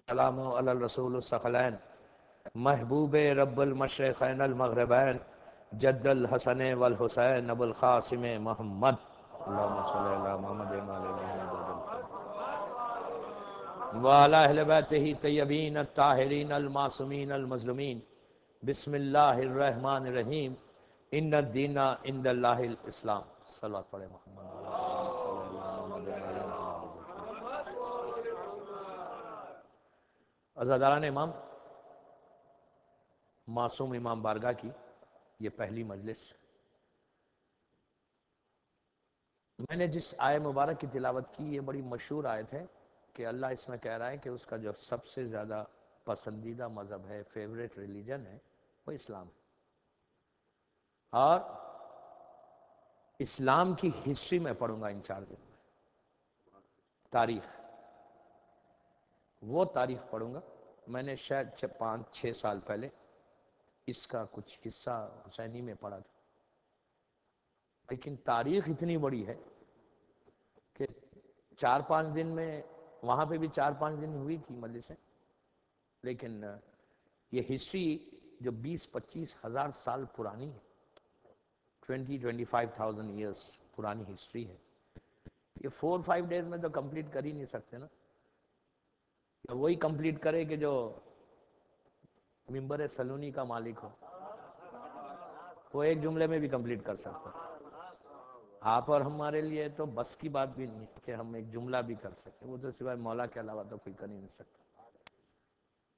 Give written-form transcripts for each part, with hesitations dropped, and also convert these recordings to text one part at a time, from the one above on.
السلام علی الرسول الثقلین محبوب رب المشرقین المغربین جد الحسن والحسین ابو القاسم محمد اللہم صلی اللہ محمد وعلی اہل بیتہ طیبین الطاہرین المعصومین المظلومین بسم اللہ الرحمن الرحیم ان الدین عند اللہ الاسلام صلوات پڑھے محمد عزاداران امام، معصوم امام بارگاہ کی یہ پہلی مجلس۔ میں نے جس آیت مبارک کی تلاوت کی یہ بڑی مشہور آیت ہے کہ اللہ اس میں کہہ رہا ہے کہ اس کا جو سب سے زیادہ پسندیدہ مذہب ہے، فیوریٹ ریلیجن ہے، وہ اسلام ہے۔ اور اسلام کی ہسٹری میں پڑھوں گا ان 4 دن میں، تاریخ، وہ تاریخ پڑھوں گا۔ میں نے شاید 5-6 سال پہلے اس کا کچھ حصہ حسینی میں پڑھا تھا، لیکن تاریخ اتنی بڑی ہے کہ 4-5 دن میں، وہاں پہ بھی 4-5 دن ہوئی تھی مجلسیں، لیکن یہ ہسٹری جو 20-25 ہزار سال پرانی ہے، 20-25,000 ایئرس پرانی ہسٹری ہے، یہ 4-5 ڈیز میں تو کمپلیٹ کر ہی نہیں سکتے نا۔ وہی کمپلیٹ کرے کہ جو ممبر سلونی کا مالک ہو، وہ ایک جملے میں بھی کمپلیٹ کر سکتا ہے۔ آپ اور ہمارے لیے تو بس کی بات بھی نہیں کہ ہم ایک جملہ بھی کر سکتے، وہ تو سوائے مولا کے علاوہ تو کوئی کر ہی نہیں سکتا۔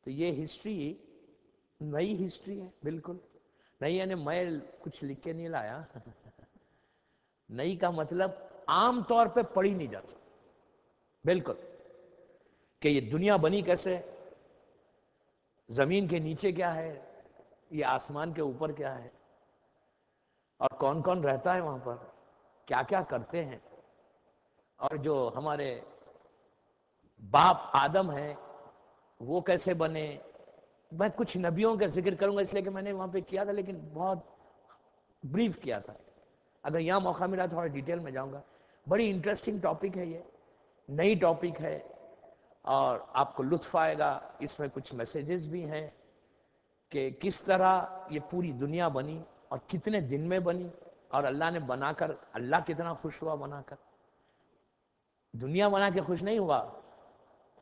تو یہ ہسٹری نئی ہسٹری ہے، بالکل نئی، یعنی میں کچھ لکھ کے نہیں لایا۔ نئی کا مطلب عام طور پہ پڑھی نہیں جاتی، بالکل، کہ یہ دنیا بنی کیسے، زمین کے نیچے کیا ہے، یہ آسمان کے اوپر کیا ہے، اور کون کون رہتا ہے وہاں پر، کیا کیا کرتے ہیں، اور جو ہمارے باپ آدم ہیں وہ کیسے بنے۔ میں کچھ نبیوں کا ذکر کروں گا اس لیے کہ میں نے وہاں پہ کیا تھا، لیکن بہت بریف کیا تھا۔ اگر یہاں موقع ملا تھوڑا ڈیٹیل میں جاؤں گا۔ بڑی انٹرسٹنگ ٹاپک ہے، یہ نئی ٹاپک ہے اور آپ کو لطف آئے گا۔ اس میں کچھ میسیجز بھی ہیں کہ کس طرح یہ پوری دنیا بنی اور کتنے دن میں بنی، اور اللہ نے بنا کر، اللہ کتنا خوش ہوا بنا کر۔ دنیا بنا کے خوش نہیں ہوا،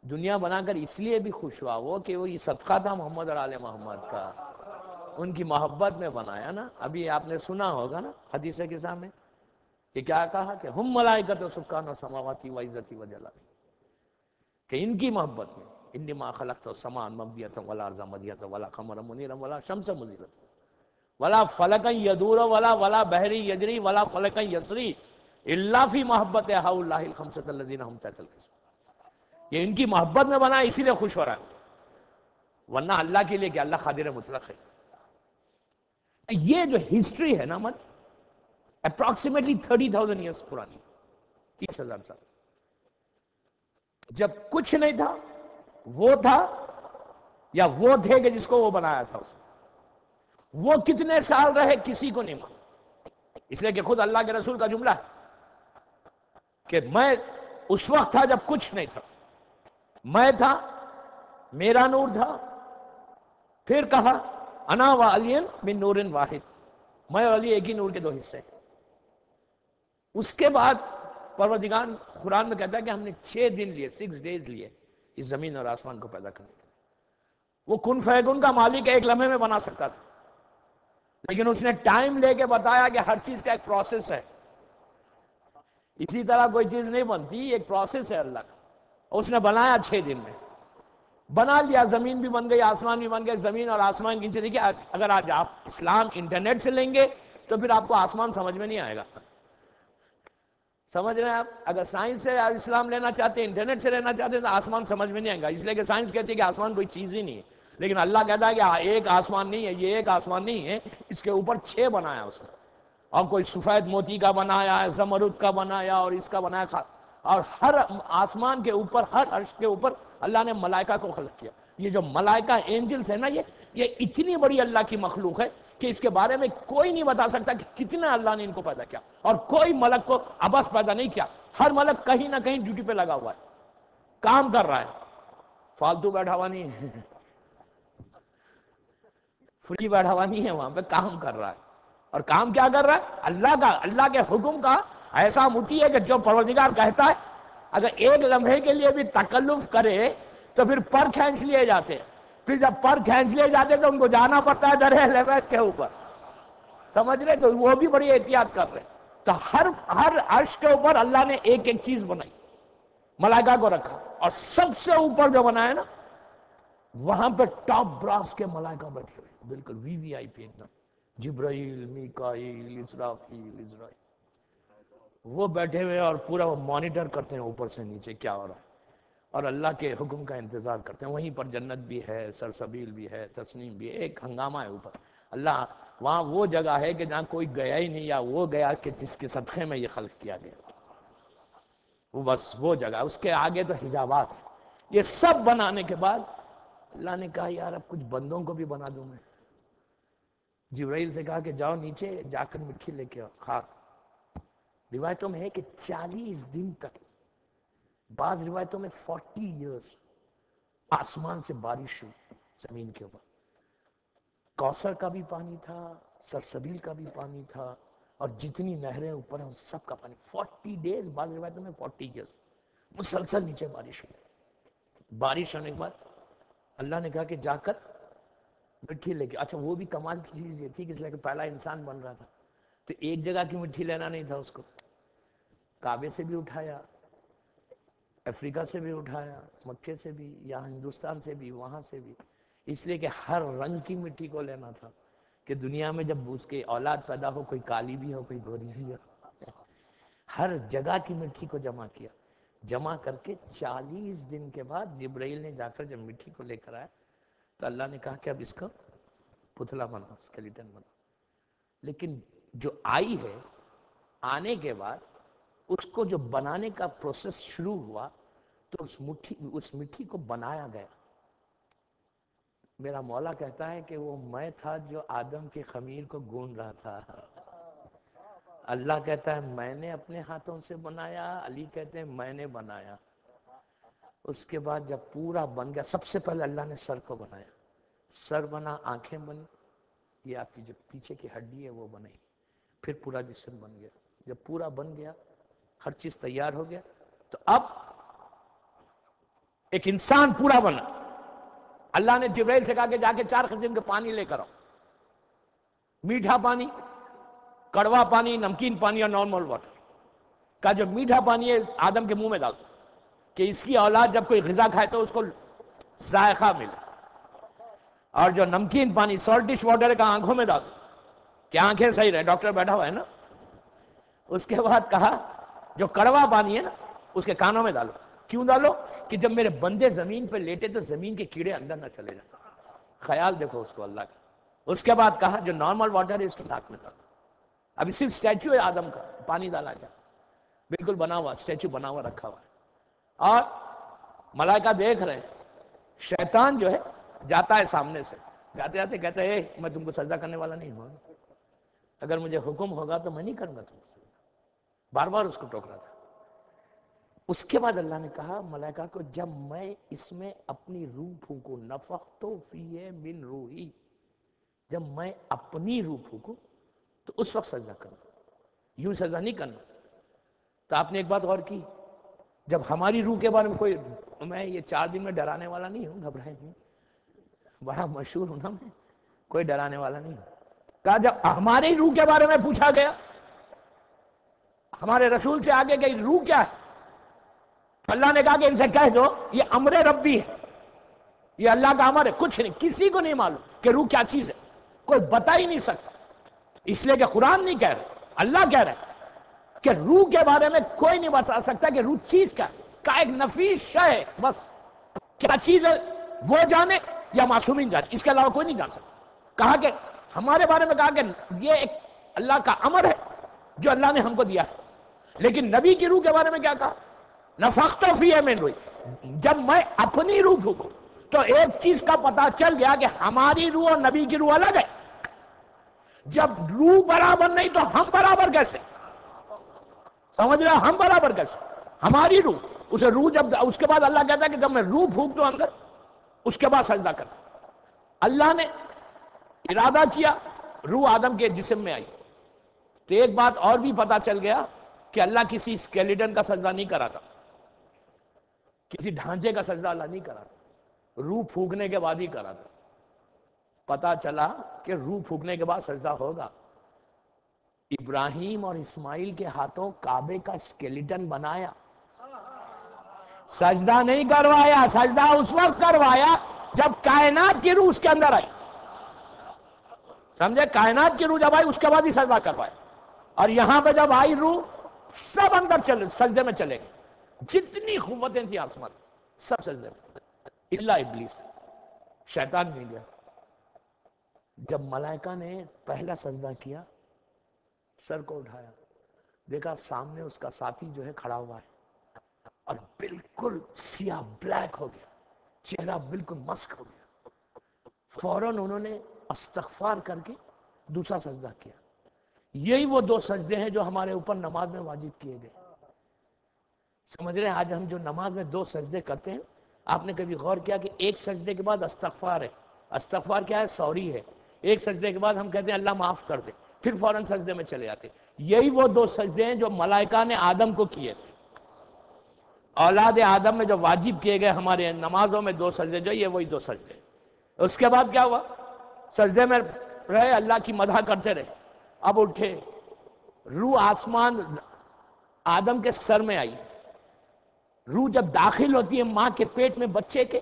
دنیا بنا کر اس لیے بھی خوش ہوا وہ کہ وہ یہ صدقہ تھا محمد اور آل محمد کا، ان کی محبت میں بنایا نا۔ ابھی آپ نے سنا ہوگا نا حدیث کے سامنے کہ کیا کہا کہ ہم ملائکۃ سکان السماوات و عزتی و جلالی، کہ ان کی محبت میں انما خلقت السماء مبدیۃ والارض مدیۃ ولا قمر منیرا ولا شمس مزیرۃ ولا فلکا یدور ولا بحری یجری ولا فلکا یسری الا فی محبت ہؤلاء الخمسۃ الذین هم تحت القسم۔ یہ ان کی محبت میں بنا، اسی لیے خوش ہو رہا ہے، ورنہ اللہ کے لیے کہ اللہ قادر مطلق ہے۔ یہ جو ہسٹری ہے نا من اپروکسیمیٹلی 30,000 ایئرس پرانی، 30,000 سال، جب کچھ نہیں تھا وہ تھا، یا وہ تھے کہ جس کو وہ بنایا تھا اس نے، وہ کتنے سال رہے کسی کو نہیں معلوم، اس لیے کہ خود اللہ کے رسول کا جملہ ہے کہ میں اس وقت تھا جب کچھ نہیں تھا، میں تھا، میرا نور تھا، پھر کہا انا و علی من نور واحد، میں اور علی ایک ہی نور کے 2 حصے۔ اس کے بعد پروردگار قرآن میں کہتا ہے کہ ہم نے 6 دن لیے، 6 ڈیز لیے اس زمین اور آسمان کو پیدا کرنے کے لیے۔ وہ کن فیکن کا مالک ایک لمحے میں بنا سکتا تھا، لیکن اس نے ٹائم لے کے بتایا کہ ہر چیز کا ایک پروسیس ہے، اسی طرح کوئی چیز نہیں بنتی، ایک پروسیس ہے اللہ کا۔ اس نے بنایا 6 دن میں، بنا لیا، زمین بھی بن گئی، آسمان بھی بن گئے۔ زمین اور آسمان کی نیچے دیکھیے، اگر آج آپ اسلام انٹرنیٹ سے لیں گے تو پھر آپ کو آسمان سمجھ میں نہیں آئے گا، سمجھ رہے ہیں آپ؟ اگر سائنس سے اسلام لینا چاہتے ہیں، انٹرنیٹ سے لینا چاہتے ہیں تو آسمان سمجھ میں نہیں آئے گا، اس لیے کہ سائنس کہتی ہے کہ آسمان کوئی چیز ہی نہیں ہے، لیکن اللہ کہتا ہے کہ ایک آسمان نہیں ہے، یہ ایک آسمان نہیں ہے، اس کے اوپر 6 بنایا اس نے، اور کوئی سفید موتی کا بنایا ہے، زمرد کا بنایا، اور اس کا بنایا، اور ہر آسمان کے اوپر، ہر عرش کے اوپر اللہ نے ملائکہ کو خلق کیا۔ یہ جو ملائکہ اینجلز ہے نا، یہ اتنی بڑی اللہ کی مخلوق ہے کہ اس کے بارے میں کوئی نہیں بتا سکتا کہ کتنا اللہ نے ان کو پیدا کیا، اور کوئی ملک کو عبث پیدا نہیں کیا، ہر ملک کہیں نہ کہیں ڈیوٹی پہ لگا ہوا ہے، کام کر رہا ہے۔ فالتو بیٹھا ہوا نہیں ہے، فری بیٹھا ہوا نہیں ہے، وہاں پہ کام کر رہا ہے. اور کام کیا کر رہا ہے؟ اللہ کے حکم کا ایسا مٹی ہے کہ جو پروردگار کہتا ہے اگر ایک لمحے کے لیے بھی تکلف کرے تو پھر پر کھینچ لیے جاتے ہیں. پھر جب پر کھینچ لیے جاتے ہیں تو ان کو جانا پڑتا ہے درہ لیویت کے اوپر. سمجھ رہے؟ تو وہ بھی بڑی احتیاط کر رہے. تو ہر عرش کے اوپر اللہ نے ایک ایک چیز بنائی، ملائکہ کو رکھا. اور سب سے اوپر جو بنایا نا، وہاں پہ ٹاپ براس کے ملائکہ بیٹھے ہوئے، بالکل وی وی آئی پی ایک دم. جبرائیل، میکائیل، اسرافیل، اسرائیل، وہ بیٹھے ہوئے اور پورا وہ مانیٹر کرتے ہیں اوپر سے نیچے کیا ہو رہا ہے، اور اللہ کے حکم کا انتظار کرتے ہیں. وہیں پر جنت بھی ہے، سرسبیل بھی ہے، تسنیم بھی ہے، ایک ہنگامہ ہے اوپر. اللہ وہاں وہ جگہ ہے کہ جہاں کوئی گیا ہی نہیں، یا وہ گیا کہ جس کے صدقے میں یہ خلق کیا گیا، وہ بس وہ جگہ. اس کے آگے تو حجابات ہیں. یہ سب بنانے کے بعد اللہ نے کہا یار اب کچھ بندوں کو بھی بنا دوں میں. جبرائیل سے کہا کہ جاؤ نیچے جا کر مٹھی لے کے آؤ، خاک. روایتوں میں ہے کہ 40 دن تک، بعض روایتوں میں 40 ایئرس آسمان سے بارش ہوئی زمین کے اوپر. کوثر کا بھی پانی تھا، سرسبیل کا بھی پانی تھا، اور جتنی نہریں اوپر ہیں سب کا پانی. 40 ڈیز، بعض روایتوں میں 40 ایئرس مسلسل نیچے بارش ہوئی. بارش ہونے کے بعد اللہ نے کہا کہ جا کر مٹھی لے کے. اچھا وہ بھی کمال کی چیز یہ تھی کہ اس لیے کہ پہلا انسان بن رہا تھا تو ایک جگہ کی مٹھی لینا نہیں تھا اس کو. کعبے سے بھی اٹھایا، افریقہ سے بھی اٹھایا، مکے سے بھی، یہاں ہندوستان سے بھی، وہاں سے بھی. اس لیے کہ ہر رنگ کی مٹی کو لینا تھا کہ دنیا میں جب اس کے اولاد پیدا ہو، کوئی کالی بھی ہو، کوئی گوری بھی ہو. ہر جگہ کی مٹی کو جمع کیا. جمع کر کے 40 دن کے بعد جبرائیل نے جا کر جب مٹی کو لے کر آیا تو اللہ نے کہا کہ اب اس کا پتلا بنا، اسکیلیٹن بنا. لیکن جو آئی ہے، آنے کے بعد اس کو جو بنانے کا پروسیس شروع ہوا تو اس مٹھی کو بنایا گیا. میرا مولا کہتا ہے کہ وہ میں تھا جو آدم کے خمیر کو گون رہا تھا. اللہ کہتا ہے میں نے اپنے ہاتھوں سے بنایا، علی کہتے ہیں میں نے بنایا. اس کے بعد جب پورا بن گیا، سب سے پہلے اللہ نے سر کو بنایا. سر بنا، آنکھیں بنی، یہ آپ کی جو پیچھے کی ہڈی ہے وہ بنی، پھر پورا جسم بن گیا. جب پورا بن گیا، ہر چیز تیار ہو گیا، تو اب ایک انسان پورا بنا. اللہ نے جبرائیل سے کہا کہ جا کے 4 قسم کے پانی لے کر آؤ. میٹھا پانی، کڑوا پانی، نمکین پانی اور نارمل واٹر. کا جو میٹھا پانی ہے آدم کے منہ میں ڈال دو کہ اس کی اولاد جب کوئی غذا کھائے تو اس کو ذائقہ ملے. اور جو نمکین پانی، سالٹش واٹر کا آنکھوں میں ڈال دو کہ آنکھیں صحیح رہے. ڈاکٹر بیٹھا ہوا ہے نا. اس کے بعد کہا جو کڑوا پانی ہے نا اس کے کانوں میں ڈالو. کیوں ڈالو؟ کہ جب میرے بندے زمین پہ لیٹے تو زمین کے کیڑے اندر نہ چلے جائیں. خیال دیکھو اس کو اللہ کا. اس کے بعد کہا جو نارمل واٹر ہے اس کی ناک میں ڈالو. ابھی صرف اسٹیچو ہے آدم کا، پانی ڈالا گیا، بالکل بنا ہوا اسٹیچو بنا ہوا رکھا ہوا ہے. اور ملائکہ دیکھ رہے ہیں. شیطان جو ہے جاتا ہے سامنے سے، جاتے جاتے کہتا ہے میں تم کو سجدہ کرنے والا نہیں ہوں، اگر مجھے حکم ہوگا تو میں نہیں کروں گا تم کو سجدہ. بار بار اس کو ٹوک رہا تھا. اس کے بعد اللہ نے کہا ملائکہ کو جب میں اس میں اپنی روح پھونکوں، نفخت فیہ من روحی، جب میں اپنی روح پھونکوں تو اس وقت سجدہ کرنا، یوں سجدہ نہیں کرنا. تو آپ نے ایک بات غور کی، جب ہماری روح کے بارے میں کوئی، میں یہ 4 دن میں ڈرانے والا نہیں ہوں، گھبرائے نہیں، بڑا مشہور ہوں نا میں، کوئی ڈرانے والا نہیں ہوں. کہا جب ہماری روح کے بارے میں پوچھا گیا، ہمارے رسول سے آگے کہ روح کیا ہے، اللہ نے کہا کہ ان سے کہہ دو یہ امر ربی ہے، یہ اللہ کا امر ہے. کچھ نہیں، کسی کو نہیں معلوم کہ روح کیا چیز ہے، کوئی بتا ہی نہیں سکتا. اس لیے کہ قرآن نہیں کہہ رہے، اللہ کہہ رہے کہ روح کے بارے میں کوئی نہیں بتا سکتا کہ روح چیز کیا ہے. کا ایک نفیس شے ہے، بس کیا چیز ہے وہ جانے یا معصومین جانے، اس کے علاوہ کوئی نہیں جان سکتا. کہا کہ ہمارے بارے میں کہا کہ یہ ایک اللہ کا امر ہے جو اللہ نے ہم کو دیا ہے. لیکن نبی کی روح کے بارے میں کیا کہا؟ نفخت فیہ من روحی، جب میں اپنی روح پھونکوں تو ایک چیز کا پتہ چل گیا کہ ہماری روح اور نبی کی روح الگ ہے. جب روح برابر نہیں تو ہم برابر کیسے؟ سمجھ رہے؟ ہم برابر کیسے؟ ہماری روح، اسے روح جب، اس کے بعد اللہ کہتا ہے کہ جب میں روح پھونک دوں اندر اس کے بعد سجدہ کرنا. اللہ نے ارادہ کیا، روح آدم کے جسم میں آئی. تو ایک بات اور بھی پتا چل گیا کہ اللہ کسی اسکیلیٹن کا سجدہ نہیں کراتا، کسی ڈھانچے کا سجدہ اللہ نہیں کراتا، روح پھونکنے کے بعد ہی کراتا. پتا چلا کہ روح پھونکنے کے بعد سجدہ ہوگا. ابراہیم اور اسماعیل کے ہاتھوں کعبے کا اسکیلیٹن بنایا، سجدہ نہیں کروایا. سجدہ اس وقت کروایا جب کائنات کی روح اس کے اندر آئی. سمجھے؟ کائنات کی روح جب آئی اس کے بعد ہی سجدہ کروایا. اور یہاں پہ جب آئی روح، سب اندر سجدے میں چلے گئے. جتنی قوتیں تھیں آسمان سب سجدے میں، الا ابلیس، شیطان نہیں گیا. جب ملائکہ نے پہلا سجدہ کیا، سر کو اٹھایا، دیکھا سامنے اس کا ساتھی جو ہے کھڑا ہوا ہے اور بالکل سیاہ بلیک ہو گیا، چہرہ بالکل مسک ہو گیا. فوراً انہوں نے استغفار کر کے دوسرا سجدہ کیا. یہی وہ دو سجدے ہیں جو ہمارے اوپر نماز میں واجب کیے گئے. سمجھ رہے ہیں؟ آج ہم جو نماز میں دو سجدے کرتے ہیں، آپ نے کبھی غور کیا کہ ایک سجدے کے بعد استغفار ہے. استغفار کیا ہے؟ سوری ہے. ایک سجدے کے بعد ہم کہتے ہیں اللہ معاف کر دے، پھر فوراً سجدے میں چلے جاتے. یہی وہ دو سجدے ہیں جو ملائکہ نے آدم کو کیے تھے. اولاد آدم میں جو واجب کیے گئے ہمارے نمازوں میں دو سجدے، جو یہ وہی دو سجدے. اس کے بعد کیا ہوا؟ سجدے میں رہے، اللہ کی مدح کرتے رہے. اب اٹھے، روح آسمان آدم کے سر میں آئی. روح جب داخل ہوتی ہے ماں کے پیٹ میں بچے کے،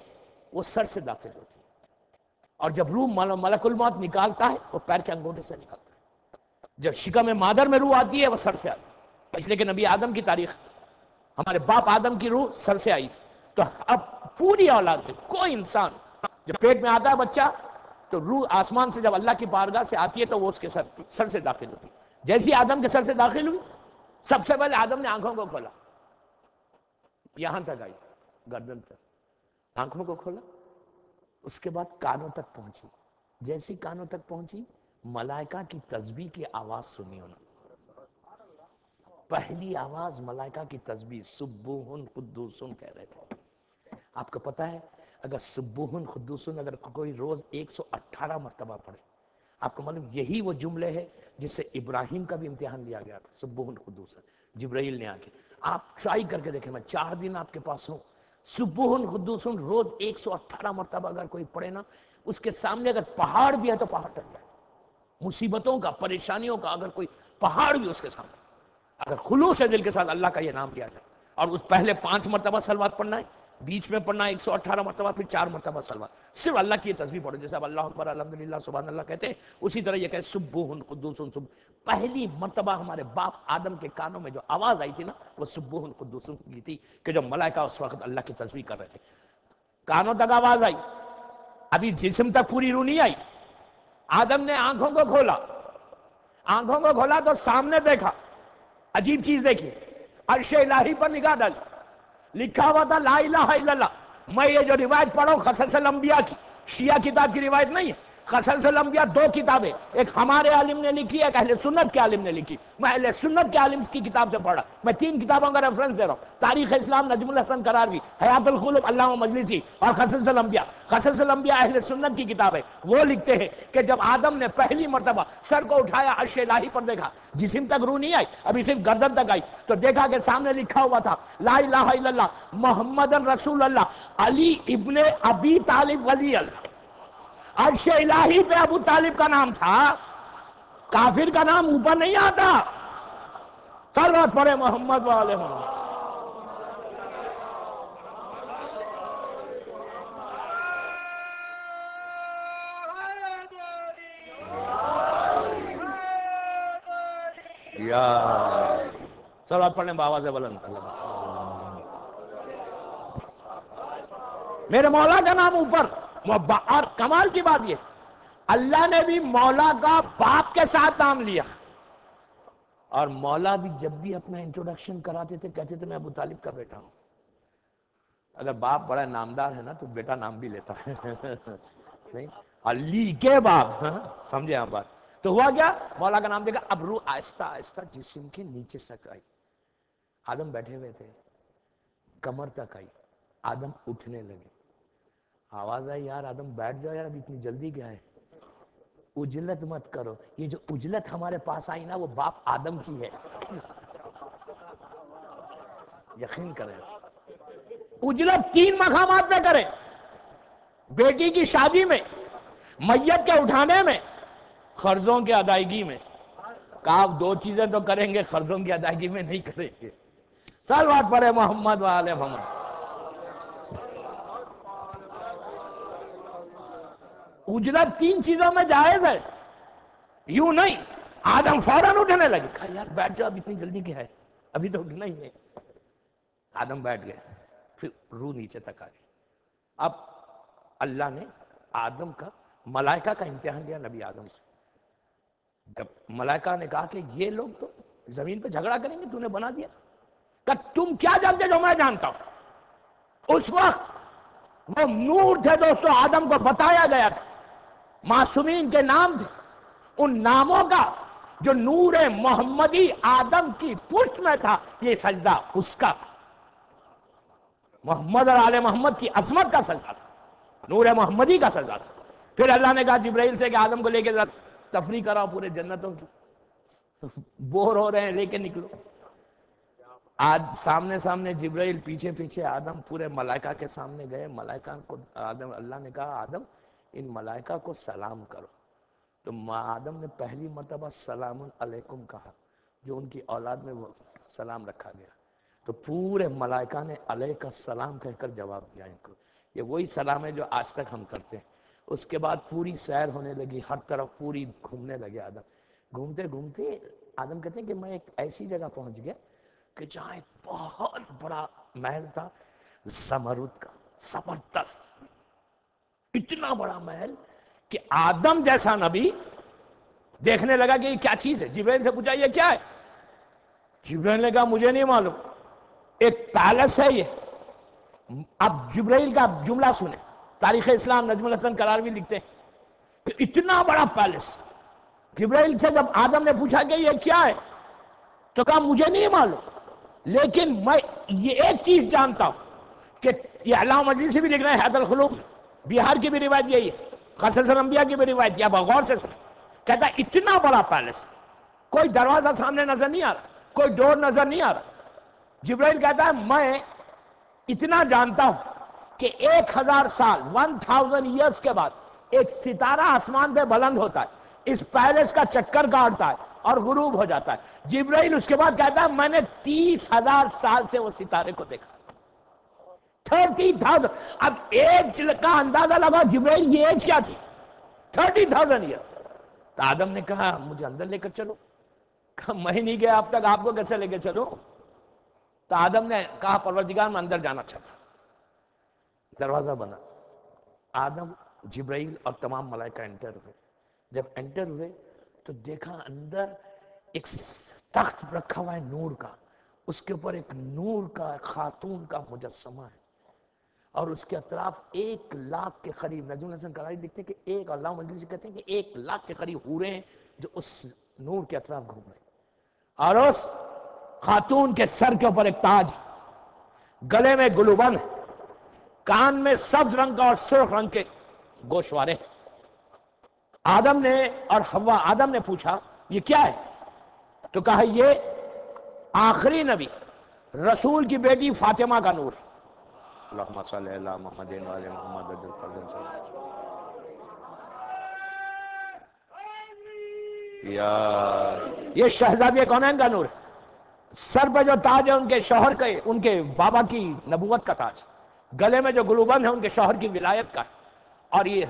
وہ سر سے داخل ہوتی ہے. اور جب روح ملک الموت نکالتا ہے وہ پیر کے انگوٹھے سے نکالتا ہے. جب شکم مادر میں روح آتی ہے وہ سر سے آتی ہے. اس لیے کہ نبی آدم کی تاریخ، ہمارے باپ آدم کی روح سر سے آئی تھی. تو اب پوری اولاد میں کوئی انسان جب پیٹ میں آتا ہے بچہ، تو روح آسمان سے جب اللہ کی بارگاہ سے آتی ہے تو وہ اس کے سر سے داخل ہوتی ہے. جیسی آدم کے سر سے داخل ہوئی، سب سے پہلے آدم نے آنکھوں کو کھولا، یہاں تک آئی گردن تک، آنکھوں کو کھولا. اس کے بعد کانوں تک پہنچی. جیسی کانوں تک پہنچی، ملائکہ کی تسبیح کی آواز سنی انہوں نے. پہلی آواز ملائکہ کی تسبیح، سبوحن قدوسن کہہ رہے تھے. آپ کو پتا ہے اگر سبوحن قدوسن اگر کوئی روز 118 مرتبہ پڑھے، آپ کو معلوم یہی وہ جملے ہے جس سے ابراہیم کا بھی امتحان لیا گیا تھا. سبوحن قدوسن، جبرائیل نے آ کے، آپ ٹرائی کر کے دیکھیں، میں 4 دن آپ کے پاس ہوں، سبوحن قدوسن روز 118 مرتبہ اگر کوئی پڑھے نا، اس کے سامنے اگر پہاڑ بھی ہے تو پہاڑ ٹل جائے. مصیبتوں کا، پریشانیوں کا اگر کوئی پہاڑ بھی اس کے سامنے، اگر خلوص دل کے ساتھ اللہ کا یہ نام لیا جائے. اور اس پہلے 5 مرتبہ صلوات پڑھنا ہے، بیچ میں پڑھنا ہے 118 مرتبہ، پھر 4 مرتبہ صلوات. صرف اللہ کی یہ تسبیح پڑھو. جیسے اب اللہ اکبر، الحمدللہ، سبحان اللہ کہتے ہیں، اسی طرح یہ کہے سبوحن قدوسن. پہلی مرتبہ ہمارے باپ آدم کے کانوں میں جو آواز آئی تھی نا، وہ سبوحن قدوسن کی تھی، کہ جو ملائکہ اس وقت اللہ کی تسبیح کر رہے تھے. کانوں تک آواز آئی، ابھی جسم تک پوری روح نہیں آئی. آدم نے آنکھوں کو کھولا، آنکھوں کو کھولا تو سامنے دیکھا. عجیب چیز دیکھی، عرش الہی پر نگاہ ڈالی، لکھا ہوا تھا لا الہ الا اللہ. میں یہ جو روایت پڑھوں قصص الانبیاء کی، شیعہ کتاب کی روایت نہیں ہے. قصص الانبیاء 2 کتابیں، ایک ہمارے عالم نے لکھی ہے، ایک اہل سنت کے عالم نے لکھی. میں اہل سنت کے عالم کی کتاب سے پڑھا. میں 3 کتابوں کا ریفرنس دے رہا ہوں: تاریخ اسلام نجم الحسن قراروی، حیات القلوب علامہ مجلسی، اور قصص الانبیاء. قصص الانبیاء اہل سنت کی کتاب ہے. وہ لکھتے ہیں کہ جب آدم نے پہلی مرتبہ سر کو اٹھایا، عرش الہی پر دیکھا، جسم تک روح نہیں آئی، ابھی صرف گردن تک آئی، تو دیکھا کہ سامنے لکھا ہوا تھا لا الہ الا اللہ محمد رسول اللہ علی ابن ابی طالب ولی اللہ. عرش الہی پہ ابو طالب کا نام تھا. کافر کا نام اوپر نہیں آتا. صلوات پڑھے محمد والے محمد. یا صلوات پڑھنے بآواز بلند. میرے مولا کا نام اوپر. اور کمال کی بات یہ، اللہ نے بھی مولا کا باپ کے ساتھ نام لیا. اور مولا بھی جب بھی اپنا انٹروڈکشن کراتے تھے کہتے تھے میں ابو طالب کا بیٹا ہوں. اگر باپ بڑا نامدار ہے نا تو بیٹا نام بھی لیتا ہے. نہیں، علی کے باپ، سمجھے آپ بات. تو ہوا کیا، مولا کا نام دیکھا، اب روح آہستہ آہستہ جسم کے نیچے تک آئی. آدم بیٹھے ہوئے تھے، کمر تک آئی. آدم اٹھنے لگے. آواز آئی یار آدم بیٹھ جاؤ یار، ابھی اتنی جلدی کیا ہے، اجلت مت کرو. یہ جو اجلت ہمارے پاس آئی نا وہ باپ آدم کی ہے. یقین کریں، اجلت 3 مقامات پہ کریں: بیٹی کی شادی میں، میت کے اٹھانے میں، قرضوں کی ادائیگی میں. کہا 2 چیزیں تو کریں گے، قرضوں کی ادائیگی میں نہیں کریں گے. صلوات پڑھے محمد و آل محمد. اجلت 3 چیزوں میں جائز ہے، یوں نہیں. آدم فوراً اٹھنے لگے، کہا یار بیٹھ جاؤ، اب اتنی جلدی کیا ہے، ابھی تو اٹھنا ہی ہے. آدم بیٹھ گئے، پھر روح نیچے تک آ گئی. اب اللہ نے آدم کا، ملائکہ کا امتحان لیا نبی آدم سے. جب ملائکہ نے کہا کہ یہ لوگ تو زمین پہ جھگڑا کریں گے، تو نے بنا دیا. کہ تم کیا جانتے جو میں جانتا ہوں. اس وقت وہ نور تھے دوستو، آدم کو بتایا گیا تھا، معصومین کے نام تھے. ان ناموں کا جو نور محمدی آدم کی پشت میں تھا، یہ سجدہ اس کا تھا. محمد اور آل محمد کی عظمت کا سجدہ تھا، نور محمدی کا سجدہ تھا. پھر اللہ نے کہا جبرائیل سے کہ آدم کو لے کے تفریح کراؤ پورے جنتوں کی، بور ہو رہے ہیں، لے کے نکلو. آج سامنے جبرائیل، پیچھے پیچھے آدم پورے ملائکہ کے سامنے گئے. ملائکہ کو اللہ نے کہا آدم ان ملائکہ کو سلام کرو. تو آدم نے پہلی مرتبہ سلام علیکم کہا، جو ان کی اولاد میں وہ سلام رکھا گیا. تو پورے ملائکہ نے علیہ السلام کہہ کر جواب دیا ان کو. یہ وہی سلام ہے جو آج تک ہم کرتے ہیں. اس کے بعد پوری سیر ہونے لگی، ہر طرف پوری گھومنے لگے آدم. گھومتے گھومتے آدم کہتے ہیں کہ میں ایک ایسی جگہ پہنچ گیا کہ جہاں ایک بہت بڑا محل تھا زمرد کا، زبردست. اتنا بڑا محل کہ آدم جیسا نبی دیکھنے لگا کہ یہ کیا چیز ہے. جبرائیل سے پوچھا یہ کیا ہے؟ جبرائیل نے کہا مجھے نہیں معلوم، ایک پیلس ہے یہ. اب جبرائیل کا جملہ سنیں، تاریخ اسلام نجم الحسن کراروی لکھتے ہیں کہ اتنا بڑا پیلس. جبرائیل سے جب آدم نے پوچھا کہ یہ کیا ہے تو کہا مجھے نہیں معلوم، لیکن میں یہ ایک چیز جانتا ہوں کہ یہ علامہ مجلسی بھی لکھ رہے ہیں حیات القلوب، بہار کی بھی روایت یہی ہے، قصص الانبیاء کی بھی روایت. یا غور سے سنیں، کہتا ہے اتنا بڑا پیلس، کوئی دروازہ سامنے نظر نہیں آ رہا، کوئی ڈور نظر نہیں آ رہا. جبرائیل کہتا ہے میں اتنا جانتا ہوں کہ 1000 سال 1000 ایئرس کے بعد ایک ستارہ آسمان پہ بلند ہوتا ہے، اس پیلس کا چکر کاٹتا ہے اور غروب ہو جاتا ہے. جبرائیل اس کے بعد کہتا ہے میں نے 30,000 سال سے وہ ستارے کو دیکھا. 30,000. اب ایج کا اندازہ لگا جبرائیل یہ ایج کیا تھی، 30,000 ایئرس. تو آدم نے کہا مجھے اندر لے کر چلو. کہا میں نہیں گیا اب تک، آپ کو کیسے لے کے چلو؟ تو آدم نے کہا پروردگار میں اندر جانا چاہتا. دروازہ بنا، آدم، جبرائیل اور تمام ملائکہ انٹر ہوئے. جب انٹر ہوئے تو دیکھا اندر ایک تخت رکھا ہوا ہے نور کا، اس کے اوپر ایک نور کا خاتون کا مجسمہ ہے، اور اس کے اطراف 1,00,000 کے قریب، نجم الحسن کرائی لکھتے ہیں کہ ایک اللہ مجلسی کہتے ہیں کہ 1,00,000 کے قریب حوریں ہیں جو اس نور کے اطراف گھوم رہے. اور اس خاتون کے سر کے اوپر ایک تاج، گلے میں گلوبند، کان میں سبز رنگ کا اور سرخ رنگ کے گوشوارے. آدم نے اور حوا، آدم نے پوچھا یہ کیا ہے؟ تو کہا یہ آخری نبی رسول کی بیٹی فاطمہ کا نور ہے. اللہم صلی اللہ محمد وعلی محمد. یہ شہزادی کونین کا نور ہے. سر پہ جو تاج ہے ان کے شوہر کا، ان کے بابا کی نبوت کا تاج. گلے میں جو گلوبند ہے ان کے شوہر کی ولایت کا ہے. اور یہ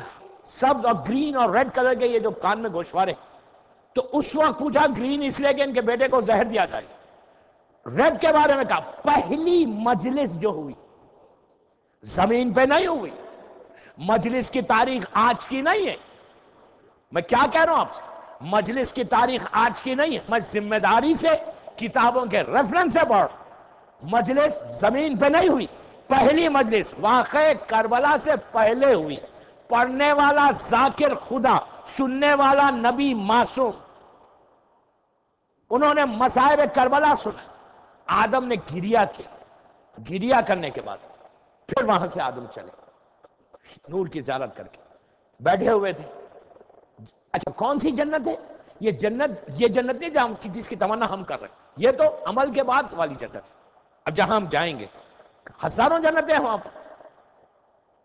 سبز اور گرین اور ریڈ کلر کے یہ جو کان میں گوشوارے. تو اس وقت پوچھا گرین اس لیے کہ ان کے بیٹے کو زہر دیا جائے. ریڈ کے بارے میں کہا پہلی مجلس جو ہوئی زمین پہ نہیں ہوئی، مجلس کی تاریخ آج کی نہیں ہے. میں کیا کہہ رہا ہوں آپ سے، مجلس کی تاریخ آج کی نہیں ہے. میں ذمہ داری سے کتابوں کے ریفرنس سے پڑھ، مجلس زمین پہ نہیں ہوئی. پہلی مجلس واقع کربلا سے پہلے ہوئی. پڑھنے والا ذاکر خدا، سننے والا نبی معصوم. انہوں نے مصائب کربلا سنا. آدم نے گریا کیا. گریا کرنے کے بعد پھر وہاں سے آدم چلے. نور کی زیارت کر کے بیٹھے ہوئے تھے. اچھا کون سی جنت ہے یہ؟ یہ جنت نہیں جہاں جس کی تمنا ہم کر رہے ہیں, یہ تو عمل کے بعد والی جنت ہے. اب جہاں ہم جائیں گے ہزاروں جنتیں ہیں وہاں پر.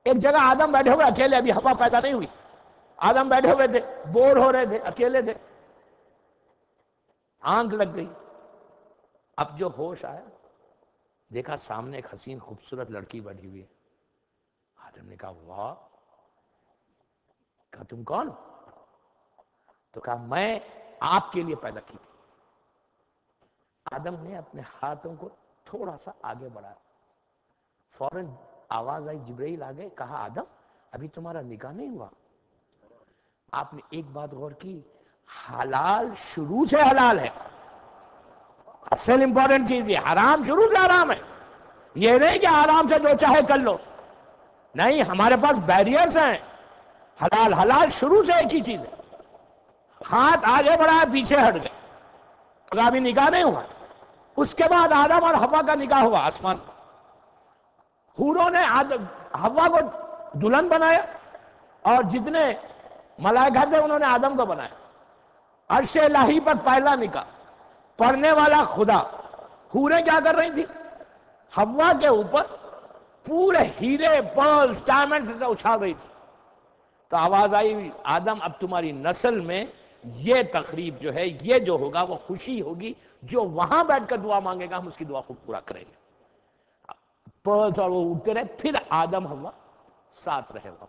ایک جگہ آدم بیٹھے ہوئے اکیلے, ابھی ہوا پیدا نہیں ہوئی, آدم بیٹھے ہوئے تھے, بور ہو رہے تھے, اکیلے تھے, آنکھ لگ گئی. اب جو ہوش آیا دیکھا سامنے ایک حسین خوبصورت لڑکی بیٹھی ہوئی ہے. آدم نے کہا واہ, کہا تم کون؟ تو کہا میں آپ کے لیے پیدا کی تھی. آدم نے اپنے ہاتھوں کو تھوڑا سا آگے بڑھایا, فوراً آواز آئی, جبرائیل آ گئے. کہا آدم ابھی تمہارا نکاح نہیں ہوا. آپ نے ایک بات غور کی, حلال شروع سے حلال ہے. اصل امپورٹنٹ چیز یہ, حرام شروع سے حرام ہے. یہ نہیں کہ آرام سے جو چاہے کر لو, نہیں, ہمارے پاس بیریئرز ہیں. حلال شروع سے ایک ہی چیز ہے. ہاتھ آگے بڑھایا پیچھے ہٹ گئے, اگر ابھی نکاح نہیں ہوا. اس کے بعد آدم اور حوا کا نکاح ہوا آسمان پر. حوروں نے حوا کو دلہن بنایا اور جتنے ملائکہ تھے انہوں نے آدم کو بنایا. عرش الہی پر پہلا نکاح, پڑھنے والا خدا. حوریں کیا کر رہی تھی؟ حوا کے اوپر پورے ہیرے پرلز ڈائمنڈ سے اچھال رہی تھی. تو آواز آئی, آدم اب تمہاری نسل میں یہ تقریب جو ہے, یہ جو ہوگا وہ خوشی ہوگی. جو وہاں بیٹھ کر دعا مانگے گا ہم اس کی دعا خوب پورا کریں گے. پرلز اور وہ اٹھتے رہے. پھر آدم حوا ساتھ رہے. وہاں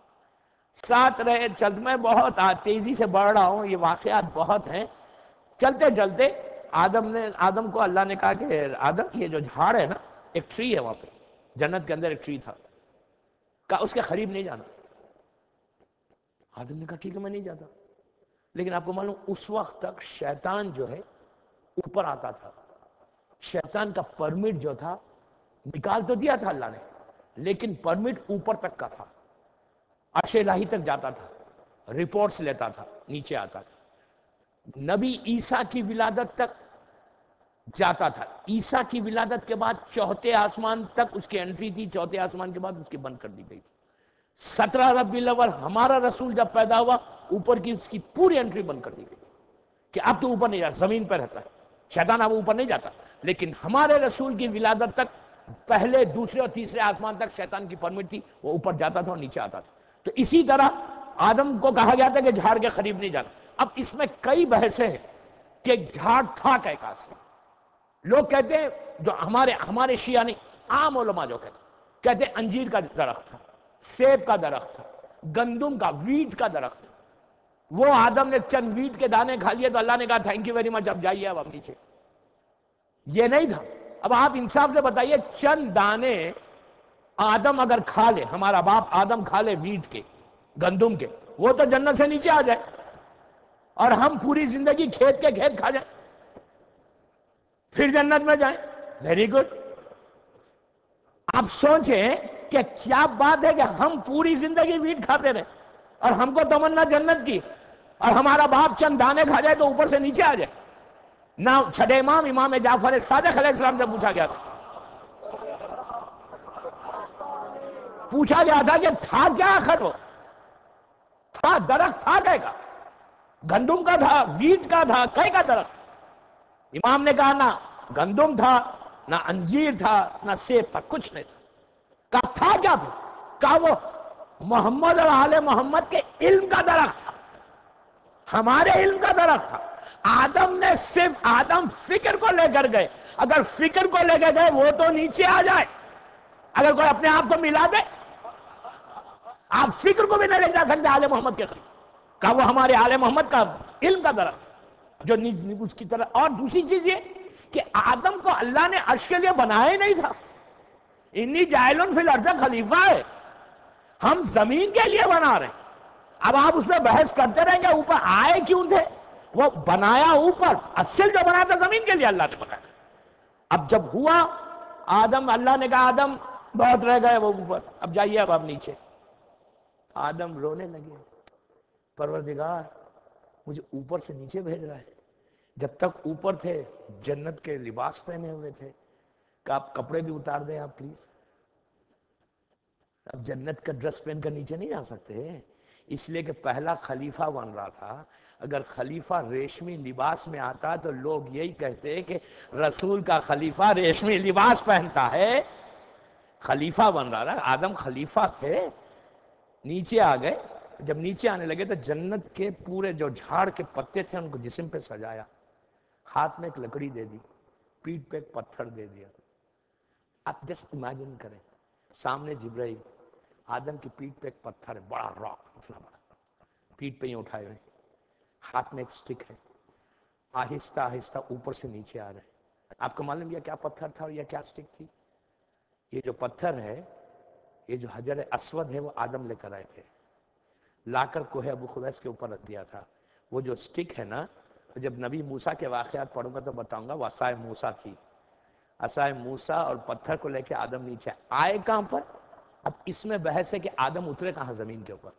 ساتھ رہے. چلتے میں بہت تیزی سے بڑھ رہا ہوں, یہ واقعات بہت ہیں. چلتے چلتے آدم کو اللہ نے کہا کہ آدم یہ جو جھاڑ ہے نا, ایک ٹری ہے وہاں پہ جنت کے اندر, ایک ٹری تھا, کہا اس کے قریب نہیں جانا. آدم نے کہا ٹھیک ہے میں نہیں جاتا. لیکن آپ کو معلوم اس وقت تک شیطان جو ہے اوپر آتا تھا. شیطان کا پرمٹ جو تھا نکال تو دیا تھا اللہ نے, لیکن پرمٹ اوپر تک کا تھا. عرش الہی تک جاتا تھا, رپورٹس لیتا تھا, نیچے آتا تھا. نبی عیسیٰ کی ولادت تک جاتا تھا. عیسیٰ کی ولادت کے بعد چوتھے آسمان تک اس کی انٹری تھی, چوتھے آسمان کے بعد اس کی بند کر دی گئی تھی. 17 ربیع الاول ہمارا رسول جب پیدا ہوا, اوپر کی اس کی پوری انٹری بند کر دی گئی تھی کہ اب تو اوپر نہیں جاتا, زمین پہ رہتا ہے. شیطان اب اوپر نہیں جاتا. لیکن ہمارے رسول کی ولادت تک پہلے, دوسرے اور تیسرے آسمان تک شیطان کی پرمٹ تھی, وہ اوپر جاتا تھا اور نیچے آتا تھا. تو اسی طرح آدم کو کہا گیا تھا کہ جھاڑ کے قریب نہیں جانا. اب اس میں کئی بحثیں ہیں کہ جھاڑ تھا کیسے. لوگ کہتے ہیں, جو ہمارے شیعہ نہیں, عام علماء جو کہتے ہیں انجیر کا درخت تھا, سیب کا درخت تھا, گندم کا, ویٹ کا درخت تھا. وہ آدم نے چند ویٹ کے دانے کھا لیے تو اللہ نے کہا تھینک یو ویری مچ, اب جائیے اب نیچے. یہ نہیں تھا. اب آپ انصاف سے بتائیے, چند دانے آدم اگر کھا لے, ہمارا باپ آدم کھا لے ویٹ کے, گندم کے, وہ تو جنت سے نیچے آ جائے, اور ہم پوری زندگی کھیت کے کھیت کھا جائیں, پھر جنت میں جائیں. Very good. آپ سوچیں کہ کیا بات ہے کہ ہم پوری زندگی ویٹ کھاتے رہے اور ہم کو تمنا جنت کی, اور ہمارا باپ چند دانے کھا جائے تو اوپر سے نیچے آ جائے. نہ چھٹے امام جعفر صادق علیہ السلام سے پوچھا گیا تھا کہ تھا کیا آخر, وہ تھا درخت تھا کہے کا, گندم کا تھا, ویٹ کا تھا, کہے کا درخت. امام نے کہا نہ گندم تھا, نہ انجیر تھا, نہ سیب تھا, کچھ نہیں تھا. کہا تھا کیا پھر؟ کہا وہ محمد اور آل محمد کے علم کا درخت تھا, ہمارے علم کا درخت تھا. آدم نے صرف آدم فکر کو لے کر گئے, اگر فکر کو لے کر گئے وہ تو نیچے آ جائے. اگر کوئی اپنے آپ کو ملا دے, آپ فکر کو بھی نہیں لے جا سکتے آل محمد کے قریب. کہا وہ ہمارے آل محمد کا علم کا درخت جو اس کی طرح. اور دوسری چیز یہ کہ آدم کو اللہ نے عرش کے لیے بنایا ہی نہیں تھا. انی جاعل فی الارض خلیفہ ہے, ہم زمین کے لیے بنا رہے ہیں. اب آپ اس میں بحث کرتے رہیں گے اوپر آئے کیوں تھے, وہ بنایا اوپر, اصل جو بنایا تھا زمین کے لیے اللہ نے بنایا تھا. اب جب ہوا آدم, اللہ نے کہا آدم بہت رہ گئے وہ اوپر, اب جائیے اب آپ نیچے. آدم رونے لگے, پروردگار مجھے اوپر سے نیچے بھیج رہا ہے. جب تک اوپر تھے جنت کے لباس پہنے ہوئے تھے, کہ آپ کپڑے بھی اتار دیں آپ پلیز. اب جنت کا ڈریس پہن کر نیچے نہیں جا سکتے، اس لیے کہ پہلا خلیفہ بن رہا تھا. اگر خلیفہ ریشمی لباس میں آتا تو لوگ یہی کہتے کہ رسول کا خلیفہ ریشمی لباس پہنتا ہے. خلیفہ بن رہا تھا، آدم خلیفہ تھے، نیچے آ گئے. جب نیچے آنے لگے تو جنت کے پورے جو جھاڑ کے پتے تھے ان کو جسم پہ سجایا، ہاتھ میں ایک لکڑی دے دی، پیٹھ پہ ایک پتھر دے دیا. آپ جسٹ امیجن کریں، سامنے جبرائیل، آدم کی پیٹھ پہ ایک پتھر ہے، بڑا راک، اتنا بڑا، پیٹھ پہ ہی اٹھائے ہوئے، ہاتھ میں ایک سٹک ہے، آہستہ آہستہ اوپر سے نیچے آ رہے ہیں. آپ کو معلوم یہ کیا پتھر تھا اور یہ کیا سٹک تھی؟ یہ جو پتھر ہے، یہ جو حجر اسود ہے، وہ آدم لے کر آئے تھے، لا کر کوہ ابو قبیس کے اوپر رکھ دیا تھا. وہ جو سٹک ہے نا، جب نبی موسیٰ کے واقعات پڑھوں گا تو بتاؤں گا، وہ عصائے موسیٰ تھی. عصائے موسیٰ اور پتھر کو لے کے آدم نیچے آئے کہاں پر؟ اب اس میں بحث ہے کہ آدم اترے کہاں زمین کے اوپر.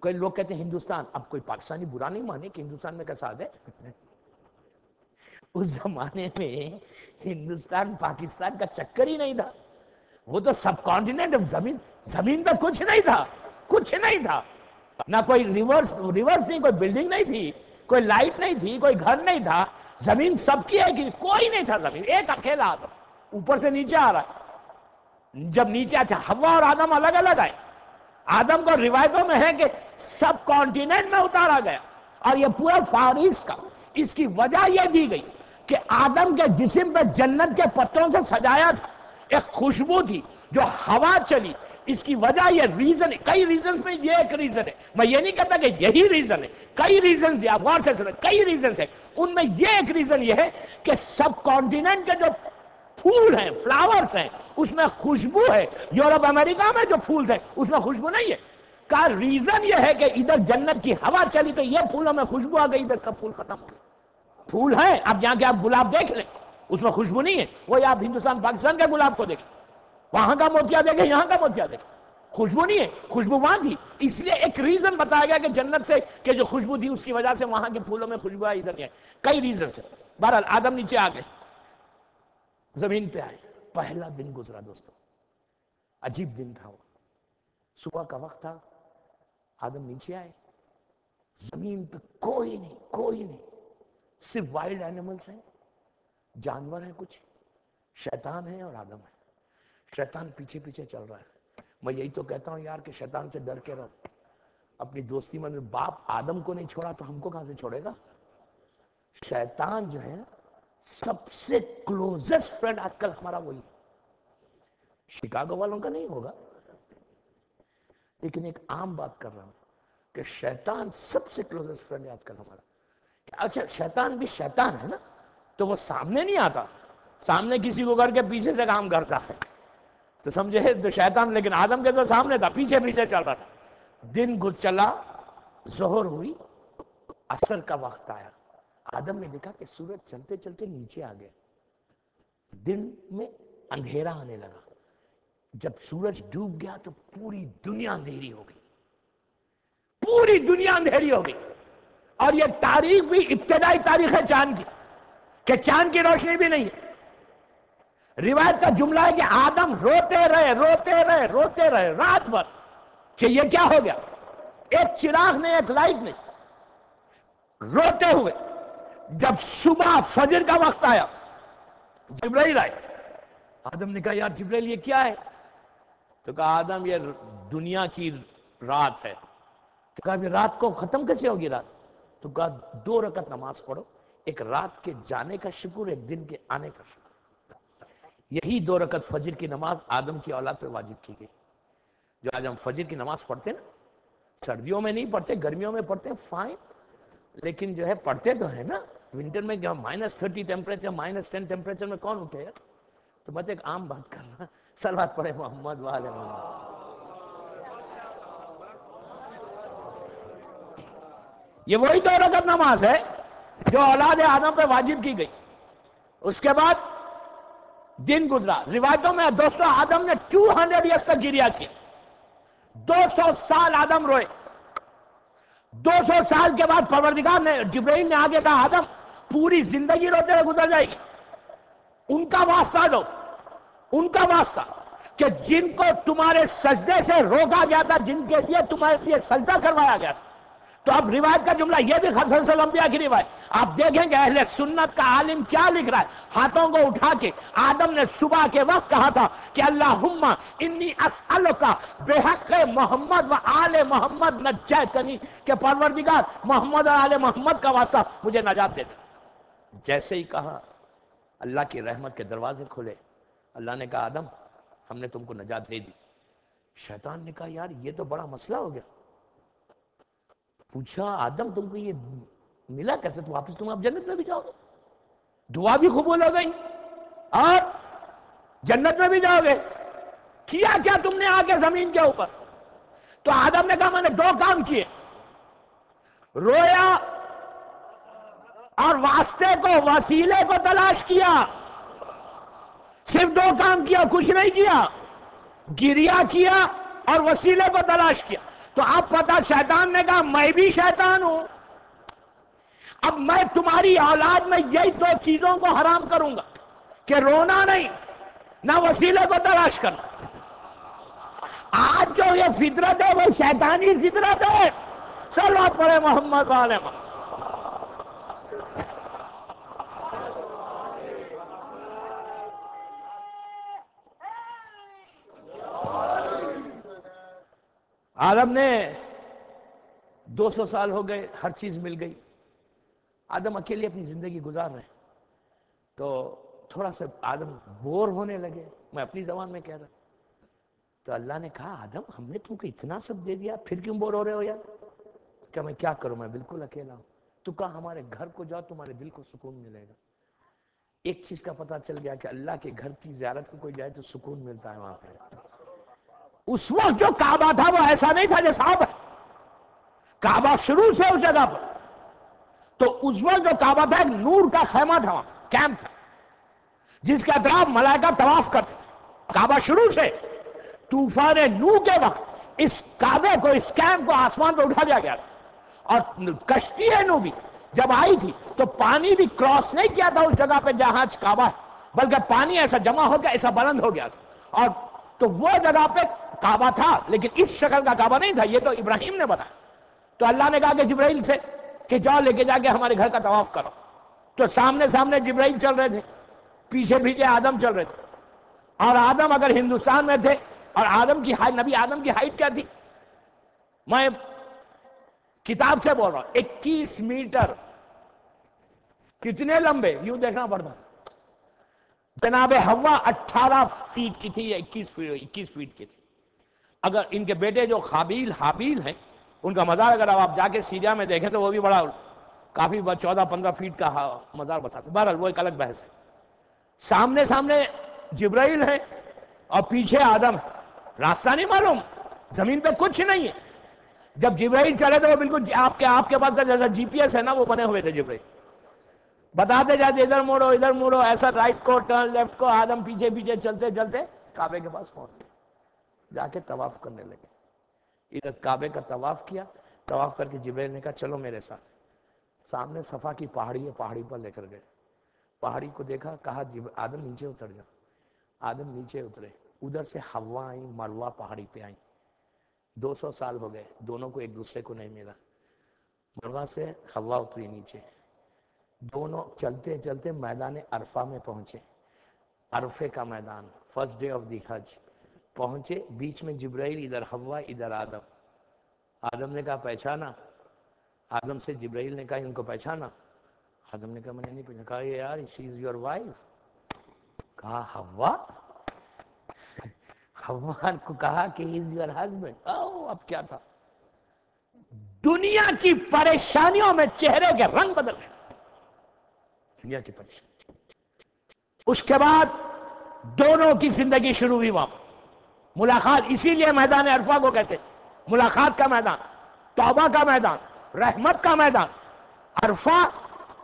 کئی لوگ کہتے ہیں ہندوستان. اب کوئی پاکستانی برا نہیں مانے کہ ہندوستان میں کیسا ہے. اس زمانے میں ہندوستان پاکستان کا چکر ہی نہیں تھا، وہ تو سب کانٹیننٹ. زمین پہ کچھ نہیں تھا، کچھ نہیں تھا، نہ کوئی ریورس نہیں، کوئی بلڈنگ نہیں تھی، کوئی لائٹ نہیں تھی، کوئی گھر نہیں تھا. زمین سب کی ہے کہ کوئی نہیں تھا. زمین ایک اکیلا آدم اوپر سے نیچے آ رہا ہے. جب نیچے اچھا ہوا اور آدم الگ الگ آئے. آدم کو روایتوں میں ہے کہ سب کانٹیننٹ میں اتارا گیا، اور یہ پورا فارس کا. اس کی وجہ یہ دی گئی کہ آدم کے جسم پہ جنت کے پتوں سے سجایا تھا، ایک خوشبو تھی جو ہوا چلی. اس کی وجہ یہ ریزن ہے، کئی ریزنز میں یہ ایک ریزن ہے. میں یہ نہیں کہتا کہ یہی ریزن ہے، کئی ریزنز آپ غور سے سنیں، کئی ریزنز ہیں. ان میں یہ ایک ریزن یہ ہے کہ سب کانٹیننٹ کے جو پھول ہیں، فلاورز ہیں، اس میں خوشبو ہے. یورپ امریکہ میں جو پھول ہیں اس میں خوشبو نہیں ہے. کا ریزن یہ ہے کہ ادھر جنت کی ہوا چلی تو یہ پھولوں میں خوشبو آ گئی، ادھر کا پھول ختم ہو گیا. پھول ہیں، اب یہاں کے آپ گلاب دیکھ لیں، اس میں خوشبو نہیں ہے. وہی آپ ہندوستان پاکستان کے گلاب کو دیکھیں، وہاں کا موتیا دیکھیں، یہاں کا موتیا دیکھیں، خوشبو نہیں ہے. خوشبو وہاں تھی. اس لیے ایک ریزن بتایا گیا کہ جنت سے کہ جو خوشبو تھی اس کی وجہ سے وہاں کے پھولوں میں خوشبو آئی، ادھر نہیں آئی. کئی ریزن سے. بہرحال آدم نیچے آ گئے، زمین پہ آئے. پہلا دن گزرا دوستو، عجیب دن تھا. وہ صبح کا وقت تھا، آدم نیچے آئے، زمین پہ کوئی نہیں، کوئی نہیں، صرف وائلڈ اینیملز ہیں، جانور ہیں کچھ، شیطان ہے اور آدم ہے. شیطان پیچھے پیچھے چل رہا ہے. میں یہی تو کہتا ہوں یار کہ شیطان سے ڈر کے رہو. اپنی دوستی میں باپ آدم کو نہیں چھوڑا تو ہم کو کہاں سے چھوڑے گا. شیطان جو ہے سب سے کلوزسٹ فرینڈ آج کل ہمارا وہی. شکاگو والوں کا نہیں ہوگا، لیکن ایک عام بات کر رہا ہوں کہ شیطان سب سے کلوزسٹ فرینڈ ہے آج کل ہمارا. اچھا شیطان بھی شیطان ہے نا، تو وہ سامنے نہیں آتا، سامنے کسی کو کر کے پیچھے سے کام کرتا ہے تو سمجھے تو شیطان. لیکن آدم کے تو سامنے تھا، پیچھے پیچھے چل رہا تھا. دن چلا، ظہر ہوئی، عصر کا وقت آیا. آدم نے دیکھا کہ سورج چلتے چلتے نیچے آ گیا، دن میں اندھیرا آنے لگا. جب سورج ڈوب گیا تو پوری دنیا اندھیری ہو گئی، پوری دنیا اندھیری ہو گئی. اور یہ تاریخ بھی ابتدائی تاریخ ہے چاند کی، کہ چاند کی روشنی بھی نہیں ہے. روایت کا جملہ ہے کہ آدم روتے رہے روتے رہے روتے رہے رات بھر کہ یہ کیا ہو گیا. ایک چراغ نے، ایک لائٹ نے، روتے ہوئے. جب صبح فجر کا وقت آیا، جبرائیل آئے. آدم نے کہا یار جبرائیل یہ کیا ہے؟ تو کہا آدم یہ دنیا کی رات ہے. تو کہا رات کو ختم کیسے ہوگی رات؟ تو کہا 2 رکعت نماز پڑھو، ایک رات کے جانے کا شکر، ایک دن کے آنے کا شکر. یہی 2 رکعت فجر کی نماز آدم کی اولاد پہ واجب کی گئی. جو آج ہم فجر کی نماز پڑھتے ہیں نا، سردیوں میں نہیں پڑھتے، گرمیوں میں پڑھتے ہیں، فائن، لیکن جو ہے پڑھتے تو ہے نا. ونٹر میں -30 ٹیمپریچر، -10 ٹیمپریچر میں کون اٹھے گا؟ تو میں تو ایک عام بات کر رہا. صلوات پڑھے محمد وآل محمد. یہ وہی 2 رکعت نماز ہے جو اولاد آدم پہ واجب کی گئی. اس کے بعد دن گزرا. روایتوں میں دوستو آدم نے 200 ایئرس تک گریا کیا. 200 سال آدم روئے. 200 سال کے بعد پروردگار نے، جبرائیل نے آگے کہا آدم پوری زندگی روتے ہوئے گزر جائے گی، ان کا واسطہ دو، ان کا واسطہ کہ جن کو تمہارے سجدے سے روکا گیا تھا، جن کے لیے تمہارے لیے سجدہ کروایا گیا تھا. تو اب روایت کا جملہ یہ بھی خصائص الانبیاء کی روایت. آپ دیکھیں گے اہل سنت کا عالم کیا لکھ رہا ہے. ہاتھوں کو اٹھا کے آدم نے صبح کے وقت کہا تھا کہ اللہم انی اسألک بحق محمد و آل محمد نجیتنی، کہ پروردگار محمد اور آل محمد کا واسطہ مجھے نجات دے دے. جیسے ہی کہا اللہ کی رحمت کے دروازے کھلے. اللہ نے کہا آدم ہم نے تم کو نجات دے دی. شیطان نے کہا یار یہ تو بڑا مسئلہ ہو گیا. پوچھا آدم تم کو یہ ملا کیسے؟ تو واپس تم اب جنت میں بھی جاؤ گے، دعا بھی قبول ہو گئی اور جنت میں بھی جاؤ گے. کیا کیا تم نے آ کے زمین کے اوپر؟ تو آدم نے کہا میں نے 2 کام کیے، رویا اور واسطے کو وسیلے کو تلاش کیا. صرف 2 کام کیا، کچھ نہیں کیا. گریا کیا اور وسیلے کو تلاش کیا. تو اب پتا شیطان نے کہا میں بھی شیطان ہوں، اب میں تمہاری اولاد میں یہی 2 چیزوں کو حرام کروں گا کہ رونا نہیں، نہ وسیلے کو تلاش کرنا. آج جو یہ فطرت ہے وہ شیطانی فطرت ہے. صلوات پڑھے محمد والے محمد. آدم نے 200 سال ہو گئے، ہر چیز مل گئی. آدم اکیلے اپنی زندگی گزار رہے. تو تھوڑا سا آدم بور ہونے لگے، میں اپنی زبان میں کہہ رہا. تو اللہ نے کہا آدم ہم نے تم کو اتنا سب دے دیا پھر کیوں بور ہو رہے ہو یار؟ کہ میں کیا کروں، میں بالکل اکیلا ہوں. تو کہا ہمارے گھر کو جاؤ تمہارے دل کو سکون ملے گا. ایک چیز کا پتہ چل گیا کہ اللہ کے گھر کی زیارت کو کوئی جائے تو سکون ملتا ہے وہاں پہ. اس وقت جو کعبہ تھا وہ ایسا نہیں تھا جیسا اب ہے. کعبہ شروع سے اس جگہ پر، تو اس وقت جو کعبہ تھا ایک نور کا خیمہ تھا، وہاں کیمپ تھا جس کے اطراف ملائکہ طواف کرتے تھے. کعبہ شروع سے طوفان نوح کے وقت اس کعبے کو، اس کیمپ کو آسمان پہ اٹھا دیا گیا تھا. اور کشتی نوح بھی جب آئی تھی تو پانی بھی کراس نہیں کیا تھا اس جگہ پہ جہاں کعبہ ہے، بلکہ پانی ایسا جمع ہو گیا، ایسا بلند ہو گیا تھا. اور تو وہ جگہ پہ کعبہ تھا لیکن اس شکل کا کعبہ نہیں تھا. یہ تو ابراہیم نے بتایا. تو اللہ نے کہا کہ جبرائیل سے کہ جاؤ لے کے جا کے ہمارے گھر کا طواف کرو. تو سامنے سامنے جبرائیل چل رہے تھے، پیچھے پیچھے آدم چل رہے تھے. اور آدم اگر ہندوستان میں تھے اور آدم کی ہائٹ، نبی آدم کی ہائٹ کیا تھی؟ میں کتاب سے بول رہا ہوں 21 میٹر. کتنے لمبے یوں دیکھنا پڑتا. جناب حوا 18 فیٹ کی تھی یا 21 فیٹ کی تھی. اگر ان کے بیٹے جو حابیل ہیں ان کا مزار اگر آپ جا کے سیریا میں دیکھیں تو وہ بھی بڑا کافی 14-15 فیٹ کا مزار بتاتے. بہرحال وہ ایک الگ بحث ہے. سامنے سامنے جبرائیل ہے اور پیچھے آدم ہے. راستہ نہیں معلوم، زمین پہ کچھ نہیں ہے. جب جبرائیل چلے تو وہ بالکل آپ کے پاس کا جیسا جی پی ایس ہے نا وہ بنے ہوئے تھے. جبرائیل بتاتے جاتے ادھر موڑو ایسا رائٹ کو ٹرن لیفٹ کو. آدم پیچھے پیچھے چلتے چلتے کعبے کے پاس پہنچ گئے، جا کے طواف کرنے لگے. ادھر کعبے کا طواف کیا. طواف کر کے جبرائیل نے کہا چلو میرے ساتھ. سامنے صفا کی پہاڑی ہے، پہاڑی پر لے کر گئے. پہاڑی کو دیکھا، کہا آدم نیچے اتر جا. آدم نیچے اترے. ادھر سے حوا آئی، مروہ پہاڑی پہ آئی. 200 سال ہو گئے، دونوں کو ایک دوسرے کو نہیں ملا. مروہ سے حوا اتری نیچے. دونوں چلتے چلتے میدان عرفہ میں پہنچے. عرفے کا میدان، فرسٹ ڈے آف دی حج پہنچے. بیچ میں جبرائیل، ادھر حوا ادھر آدم. آدم نے کہا پہچانا؟ آدم سے جبرائیل نے کہا ان کو پہچانا؟ آدم نے کہا میں نے نہیں پہچانا. کہا یار شی از یور وائف. کہا حوا؟ حوا کو کہا کہ ہی از یور ہسبینڈ. اب کیا تھا؟ دنیا کی پریشانیوں میں چہرے کے رنگ بدل گئے. دنیا کی پریشانی. اس کے بعد دونوں کی زندگی شروع ہوئی. وہاں ملاقات، اسی لیے میدان عرفہ کو کہتے ملاقات کا میدان، توبہ کا میدان، رحمت کا میدان.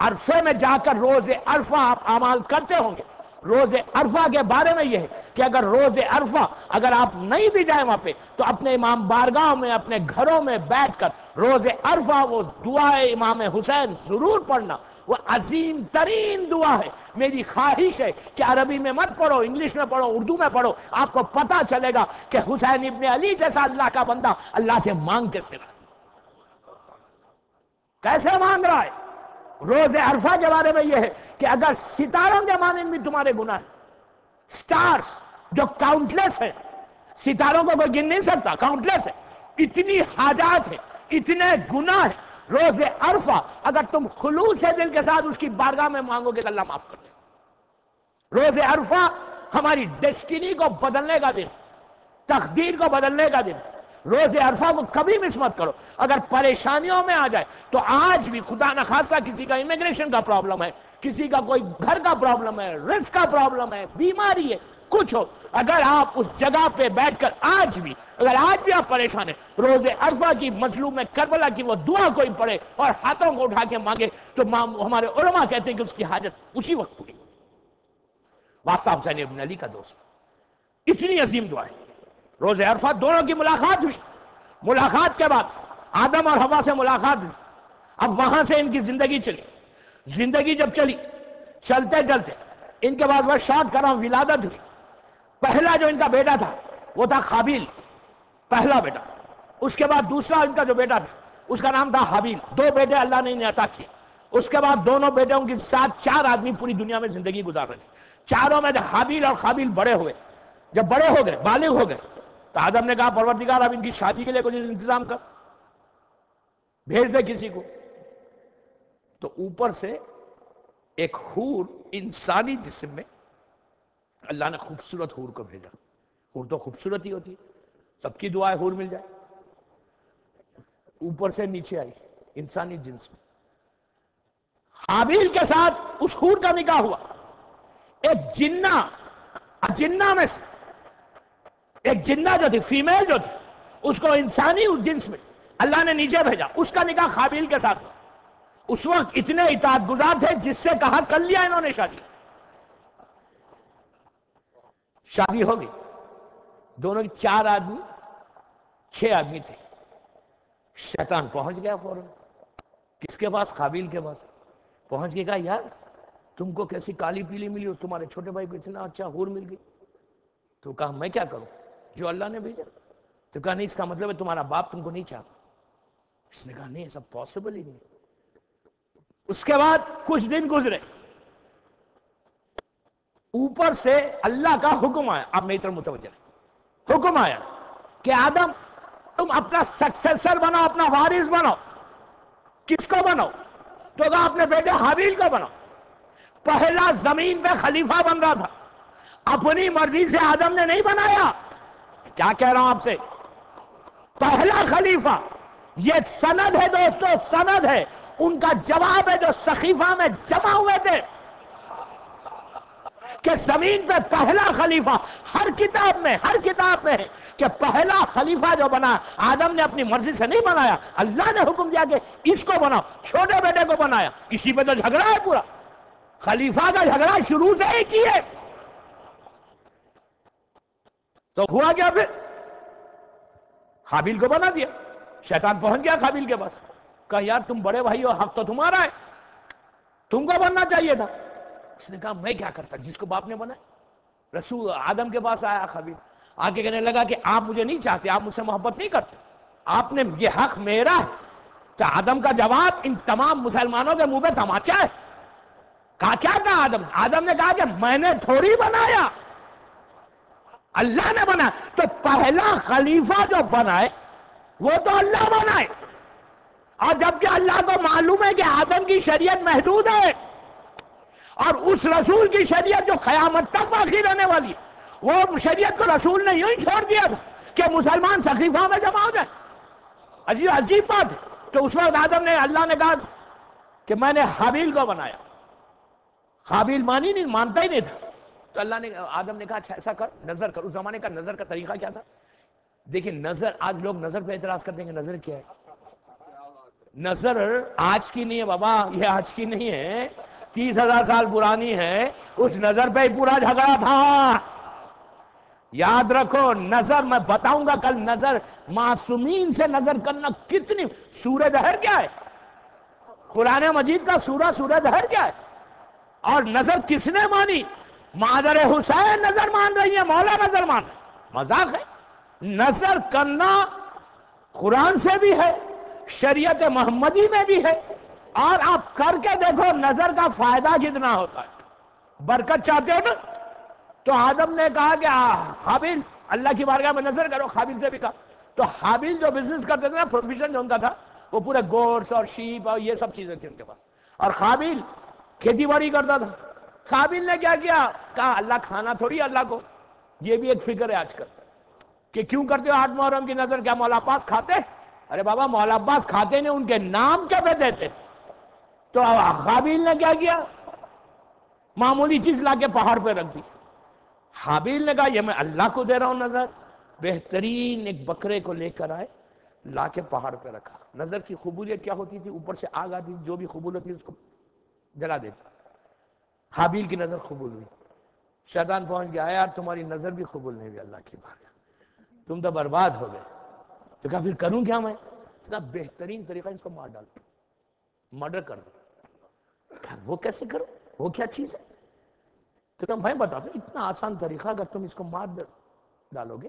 عرفے میں جا کر روز عرفہ آپ اعمال کرتے ہوں گے. روز عرفہ کے بارے میں یہ ہے کہ اگر روز عرفہ اگر آپ نہیں بھی جائیں وہاں پہ تو اپنے امام بارگاہ میں اپنے گھروں میں بیٹھ کر روز عرفہ وہ دعا امام حسین ضرور پڑھنا. وہ عظیم ترین دعا ہے. میری خواہش ہے کہ عربی میں مت پڑھو، انگلش میں پڑھو، اردو میں پڑھو، آپ کو پتا چلے گا کہ حسین ابن علی جیسا اللہ کا بندہ اللہ سے مانگ کیسے رہا، کیسے مانگ رہا ہے. روز عرفہ کے بارے میں یہ ہے کہ اگر ستاروں کے مانند بھی تمہارے گناہ ہیں، سٹارز جو کاؤنٹلیس ہیں، ستاروں کو کوئی گن نہیں سکتا، کاؤنٹلیس ہے، اتنی حاجات ہیں، اتنے گناہ ہیں. روز عرفہ اگر تم خلوص دل کے ساتھ اس کی بارگاہ میں مانگو گے تو اللہ معاف کر دے. روز عرفہ ہماری ڈیسٹینی کو بدلنے کا دن، تقدیر کو بدلنے کا دن. روز عرفہ کو کبھی مس مت کرو. اگر پریشانیوں میں آ جائے تو آج بھی خدا نخواستہ کسی کا امیگریشن کا پرابلم ہے، کسی کا کوئی گھر کا پرابلم ہے، رزق کا پرابلم ہے، بیماری ہے، کچھ ہو، اگر آپ اس جگہ پہ بیٹھ کر آج بھی آپ پریشان ہیں، روز عرفہ کی مظلوم کربلا کی وہ دعا کوئی پڑھے اور ہاتھوں کو اٹھا کے مانگے تو ہمارے علماء کہتے ہیں کہ اس کی حاجت اسی وقت پوری. واسطہ حسین ابن علی کا دوست، اتنی عظیم دعا ہے. روز عرفہ دونوں کی ملاقات ہوئی، ملاقات کے بعد آدم اور حوا سے ملاقات ہوئی. اب وہاں سے ان کی زندگی چلی. زندگی جب چلی، چلتے چلتے ان کے بعد وہ شارٹ کر رہا ہوں، ولادت ہوئی. پہلا جو ان کا بیٹا تھا وہ تھا قابیل، پہلا بیٹا. اس کے بعد دوسرا ان کا جو بیٹا تھا اس کا نام تھا حابیل. 2 بیٹے اللہ نے انہیں عطا کیے. اس کے بعد دونوں بیٹوں کے ساتھ 4 آدمی پوری دنیا میں زندگی گزار رہے تھے. چاروں میں حابیل اور قابیل بڑے ہوئے. جب بڑے ہو گئے، بالغ ہو گئے، تو آدم نے کہا پروردگار اب ان کی شادی کے لیے کچھ انتظام کر، بھیج دے کسی کو. تو اوپر سے ایک حور انسانی جسم میں اللہ نے خوبصورت حور کو بھیجا. حور تو خوبصورت ہی ہوتی ہے، سب کی دعا ہے حور مل جائے. اوپر سے نیچے آئی انسانی جنس میں. حابیل کے ساتھ اس حور کا نکاح ہوا. ایک جنہ میں سے ایک جنہ جو تھی، فیمیل جو تھی، اس کو انسانی اس جنس میں اللہ نے نیچے بھیجا. اس کا نکاح قابیل کے ساتھ ہوا. اس وقت اتنے اطاعت گزار تھے جس سے کہا کر لیا انہوں نے شادی ہو گئی. دونوں 4 آدمی 6 آدمی تھے. شیطان پہنچ گیا فوراً کس کے پاس؟ قابیل کے پاس. پہنچ کے کہا یار تم کو کیسی کالی پیلی ملی، اور تمہارے چھوٹے بھائی کو اتنا اچھا حور مل گئی. تو کہا میں کیا کروں جو اللہ نے بھیجا. تو کہا نہیں، اس کا مطلب ہے تمہارا باپ تم کو نہیں چاہتا. اس نے کہا نہیں، ایسا پاسبل ہی نہیں. اس کے بعد کچھ دن گزرے، اوپر سے اللہ کا حکم آیا. آپ میری طرف متوجہ رہیں. حکم آیا کہ آدم تم اپنا سکسیسر بناؤ، اپنا وارث بناؤ. کس کو بناؤ؟ تو کہا اپنے بیٹے حابیل کو بناؤ. پہلا زمین پہ خلیفہ بن رہا تھا، اپنی مرضی سے آدم نے نہیں بنایا. کیا کہہ رہا ہوں آپ سے؟ پہلا خلیفہ. یہ سند ہے دوستو، سند ہے. ان کا جواب ہے جو صحیفہ میں جمع ہوئے تھے کہ زمین پہ پہلا خلیفہ ہر کتاب میں ہے کہ پہلا خلیفہ جو بنا آدم نے اپنی مرضی سے نہیں بنایا. اللہ نے حکم دیا کہ اس کو بناؤ، چھوٹے بیٹے کو بنایا. اسی پہ تو جھگڑا ہے پورا. خلیفہ کا جھگڑا شروع سے ہی کیے. تو ہوا کیا پھر؟ حابیل کو بنا دیا. شیطان پہنچ گیا قابیل کے پاس. کہا یار تم بڑے بھائی ہو، حق تو تمہارا ہے، تم کو بننا چاہیے تھا. اس نے کہا میں کیا کرتا جس کو باپ نے بنایا. رسول آدم کے پاس آیا قابیل، آ کے کہنے لگا کہ آپ مجھے نہیں چاہتے، آپ مجھ سے محبت نہیں کرتے، آپ نے یہ حق میرا ہے. تو آدم کا جواب ان تمام مسلمانوں کے منہ پہ تماچا ہے. کہا کیا کہا آدم نے کہا کہ میں نے تھوڑی بنایا، اللہ نے بنا. تو پہلا خلیفہ جو بنائے وہ تو اللہ بنائے. اور جبکہ اللہ کو معلوم ہے کہ آدم کی شریعت محدود ہے اور اس رسول کی شریعت جو قیامت تک باقی رہنے والی ہے، وہ شریعت کو رسول نے یوں ہی چھوڑ دیا تھا کہ مسلمان سقیفہ میں جمع ہو جائے. عجیب بات ہے. تو اس وقت اللہ نے کہا کہ میں نے حابیل کو بنایا. حابیل مانتا ہی نہیں تھا. تو آدم نے کہا اچھا ایسا کر، نظر کر. اس زمانے کا نظر کا طریقہ کیا تھا؟ دیکھیں نظر، آج لوگ نظر پہ اعتراض کرتے ہیں کہ نظر کیا ہے. نظر آج کی نہیں ہے بابا، یہ آج کی نہیں ہے، 30,000 سال پرانی ہے. اس نظر پہ ہی پورا جھگڑا تھا. یاد رکھو نظر، میں بتاؤں گا کل، نظر معصومین سے نظر کرنا کتنی، سورہ دہر کیا ہے؟ قرآن مجید کا سورہ دہر کیا ہے؟ اور نظر کس نے مانی؟ مادر حسین نظر مان رہی ہے، مولا نظر مان رہی ہے، مذاق ہے؟ نظر کرنا قرآن سے بھی ہے، شریعت محمدی میں بھی ہے، اور آپ کر کے دیکھو نظر کا فائدہ کتنا ہوتا ہے۔ برکت چاہتے ہو نا؟ تو آدم نے کہا کہ حابیل اللہ کی بارگاہ میں نظر کرو، حابیل سے بھی کہا۔ تو حابیل جو بزنس کرتے تھے نا، پروفیشن جو ان کا تھا، وہ پورے گوٹس اور شیپ اور یہ سب چیزیں تھی ان کے پاس، اور حابیل کھیتی باڑی کرتا تھا۔ حابیل نے کیا کیا؟ کہا اللہ کھانا تھوڑی اللہ کو، یہ بھی ایک فکر ہے آج کل کہ کیوں کرتے ہو 8 محرم کی نظر؟ کیا مولا عباس کھاتے؟ ارے بابا مولا عباس کھاتے نہیں، ان کے نام کیا پہ دیتے؟ تو حابیل نے کیا کیا؟ معمولی چیز لا کے پہاڑ پہ رکھ دی۔ حابیل نے کہا یہ میں اللہ کو دے رہا ہوں نظر، بہترین ایک بکرے کو لے کر آئے، لا کے پہاڑ پہ رکھا۔ نظر کی قبولیت کیا ہوتی تھی؟ اوپر سے آگ آتی تھی، جو بھی قبول ہوتی اس کو جلا دیتی۔ حابیل کی نظر قبول ہوئی۔ شیطان پہنچ گیا، یار تمہاری نظر بھی قبول نہیں ہوئی اللہ کی بارگاہ، تم تو برباد ہو گئے۔ تو کہا پھر کروں کیا میں؟ تو کہا بہترین طریقہ اس کو مار ڈالو، مرڈر کر دو۔ کہا وہ کیسے کرو؟ وہ کیا چیز ہے؟ تو کہا میں بتا دوں، اتنا آسان طریقہ، اگر تم اس کو مار ڈالو گے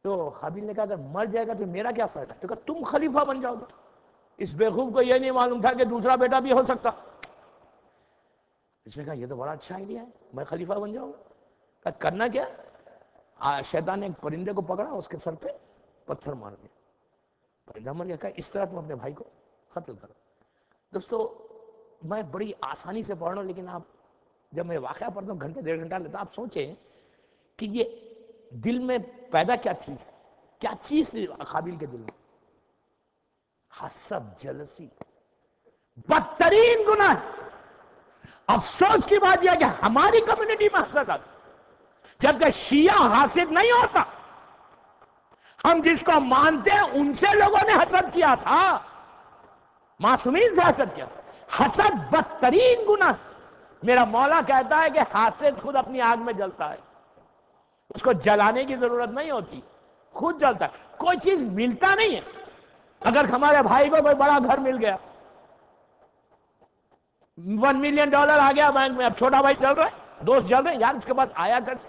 تو حابیل نے کہا اگر مر جائے گا تو میرا کیا فائدہ؟ تو کہا تم خلیفہ بن جاؤ گے۔ اس بیوقوف کو یہ نہیں معلوم تھا کہ دوسرا بیٹا بھی ہو سکتا۔ اس نے کہا یہ تو بڑا اچھا آئیڈیا ہے، میں خلیفہ بن جاؤں گا۔ کہا کرنا کیا؟ شیطان نے ایک پرندے کو پکڑا، اس کے سر پہ پتھر مار دیا، پرندہ مر گیا۔ کہا اس طرح تم اپنے بھائی کو قتل کرو۔ دوستو میں بڑی آسانی سے پڑھ رہا ہوں، لیکن آپ جب میں واقعہ پڑھتا ہوں گھنٹے 1.5 گھنٹہ لیتا، آپ سوچیں کہ یہ دل میں پیدا کیا تھی، کیا چیز تھی حابیل کے دل میں؟ حسد، جلسی، بدترین گناہ۔ افسوس کی بات یہ کہ ہماری کمیونٹی میں حسد آتا، جبکہ شیعہ حاسد نہیں ہوتا، ہم جس کو مانتے ہیں ان سے لوگوں نے حسد کیا تھا، معصومین سے حسد کیا تھا۔ حسد بدترین گناہ۔ میرا مولا کہتا ہے کہ حاسد خود اپنی آگ میں جلتا ہے، اس کو جلانے کی ضرورت نہیں ہوتی، خود جلتا ہے۔ کوئی چیز ملتا نہیں ہے۔ اگر ہمارے بھائی کو کوئی بڑا گھر مل گیا، $1 ملین آ گیا بینک میں، اب چھوٹا بھائی چل رہا ہے، دوست چل رہے ہیں، یار اس کے پاس آیا کیسے؟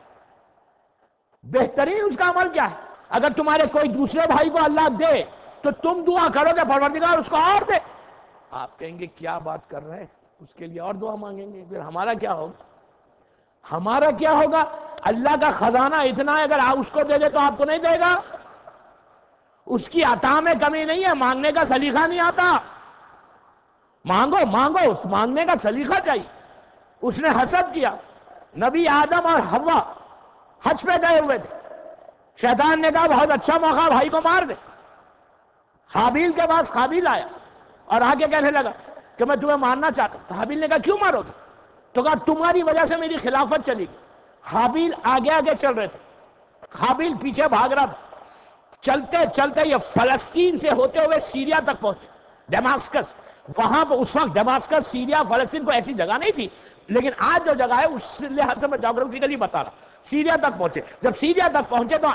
بہترین اس کا عمل کیا ہے؟ اگر تمہارے کوئی دوسرے بھائی کو اللہ دے تو تم دعا کرو کہ پروردگار اس کو اور دے۔ آپ کہیں گے کیا بات کر رہے ہیں، اس کے لیے اور دعا مانگیں گے، پھر ہمارا کیا ہوگا؟ ہمارا کیا ہوگا؟ اللہ کا خزانہ اتنا ہے، اگر آپ اس کو دے دے تو آپ کو نہیں دے گا؟ اس کی عطا میں کمی نہیں ہے، مانگنے کا سلیقہ نہیں آتا۔ مانگو مانگو، اس مانگنے کا سلیقہ چاہیے۔ اس نے حسد کیا۔ نبی آدم اور حوا حج پہ گئے ہوئے تھے، شیطان نے کہا بہت اچھا موقع، بھائی کو مار دے۔ حابیل کے پاس قابیل آیا اور آگے کہنے لگا کہ میں تمہیں مارنا چاہتا ہوں۔ تو حابیل نے کہا کیوں مارو گے؟ تو کہا تمہاری وجہ سے میری خلافت چلی گئی۔ حابیل آگے آگے چل رہے تھے، حابیل پیچھے بھاگ رہا تھا۔ چلتے چلتے یہ فلسطین سے ہوتے ہوئے سیریا تک پہنچے، ڈیماسکس۔ وہاں پہ اس وقت ڈیماسکس، سیریا، فلسطین کو ایسی جگہ نہیں تھی، لیکن آج جو جگہ ہے اس لحاظ سے میں جغرافیکلی بتا رہا۔ سیریا تک پہنچے۔ جب سیریا تک پہنچے تو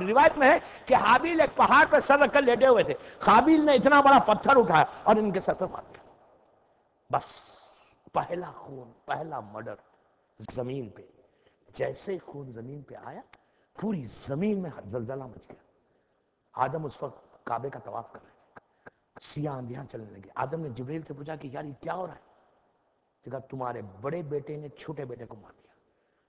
روایت میں ہے کہ حابیل ایک پہاڑ پہ سر رکھ کر لیٹے ہوئے تھے، حابیل نے اتنا بڑا پتھر اٹھایا اور ان کے سر پہ مار دیا۔ بس پہلا خون، پہلا مرڈر زمین پہ۔ جیسے خون زمین پہ آیا، پوری زمین میں زلزلہ مچ گیا۔ آدم اس وقت کعبے کا طواف کر رہے تھے، سیاہ اندھیاں چلنے لگی۔ آدم نے جبریل سے پوچھا کہ یار یہ کیا ہو رہا ہے؟ کہا تمہارے بڑے بیٹے نے چھوٹے بیٹے کو مار دیا۔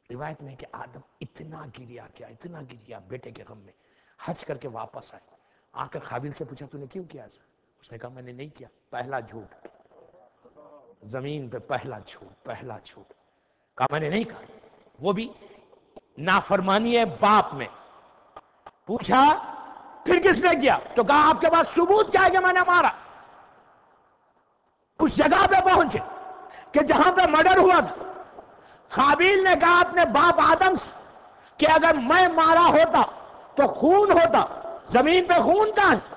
روایت میں کہ آدم اتنا گریا بیٹے کے غم میں، حج کر کے واپس آئے، آ کر حابیل سے پوچھا تو نے کیوں کیا ایسا؟ اس نے کہا میں نے نہیں کیا، پہلا جھوٹ، زمین پہ پہلا جھوٹ کہا میں نے نہیں کہا، وہ بھی نافرمانی ہے باپ میں۔ پوچھا پھر کس نے کیا؟ تو کہا آپ کے پاس ثبوت کیا ہے کہ میں نے مارا؟ اس جگہ پہ پہنچے کہ جہاں پہ مرڈر ہوا تھا۔ حابیل نے کہا اپنے باپ آدم سے کہ اگر میں مارا ہوتا تو خون ہوتا، زمین پہ خون کہاں ہے؟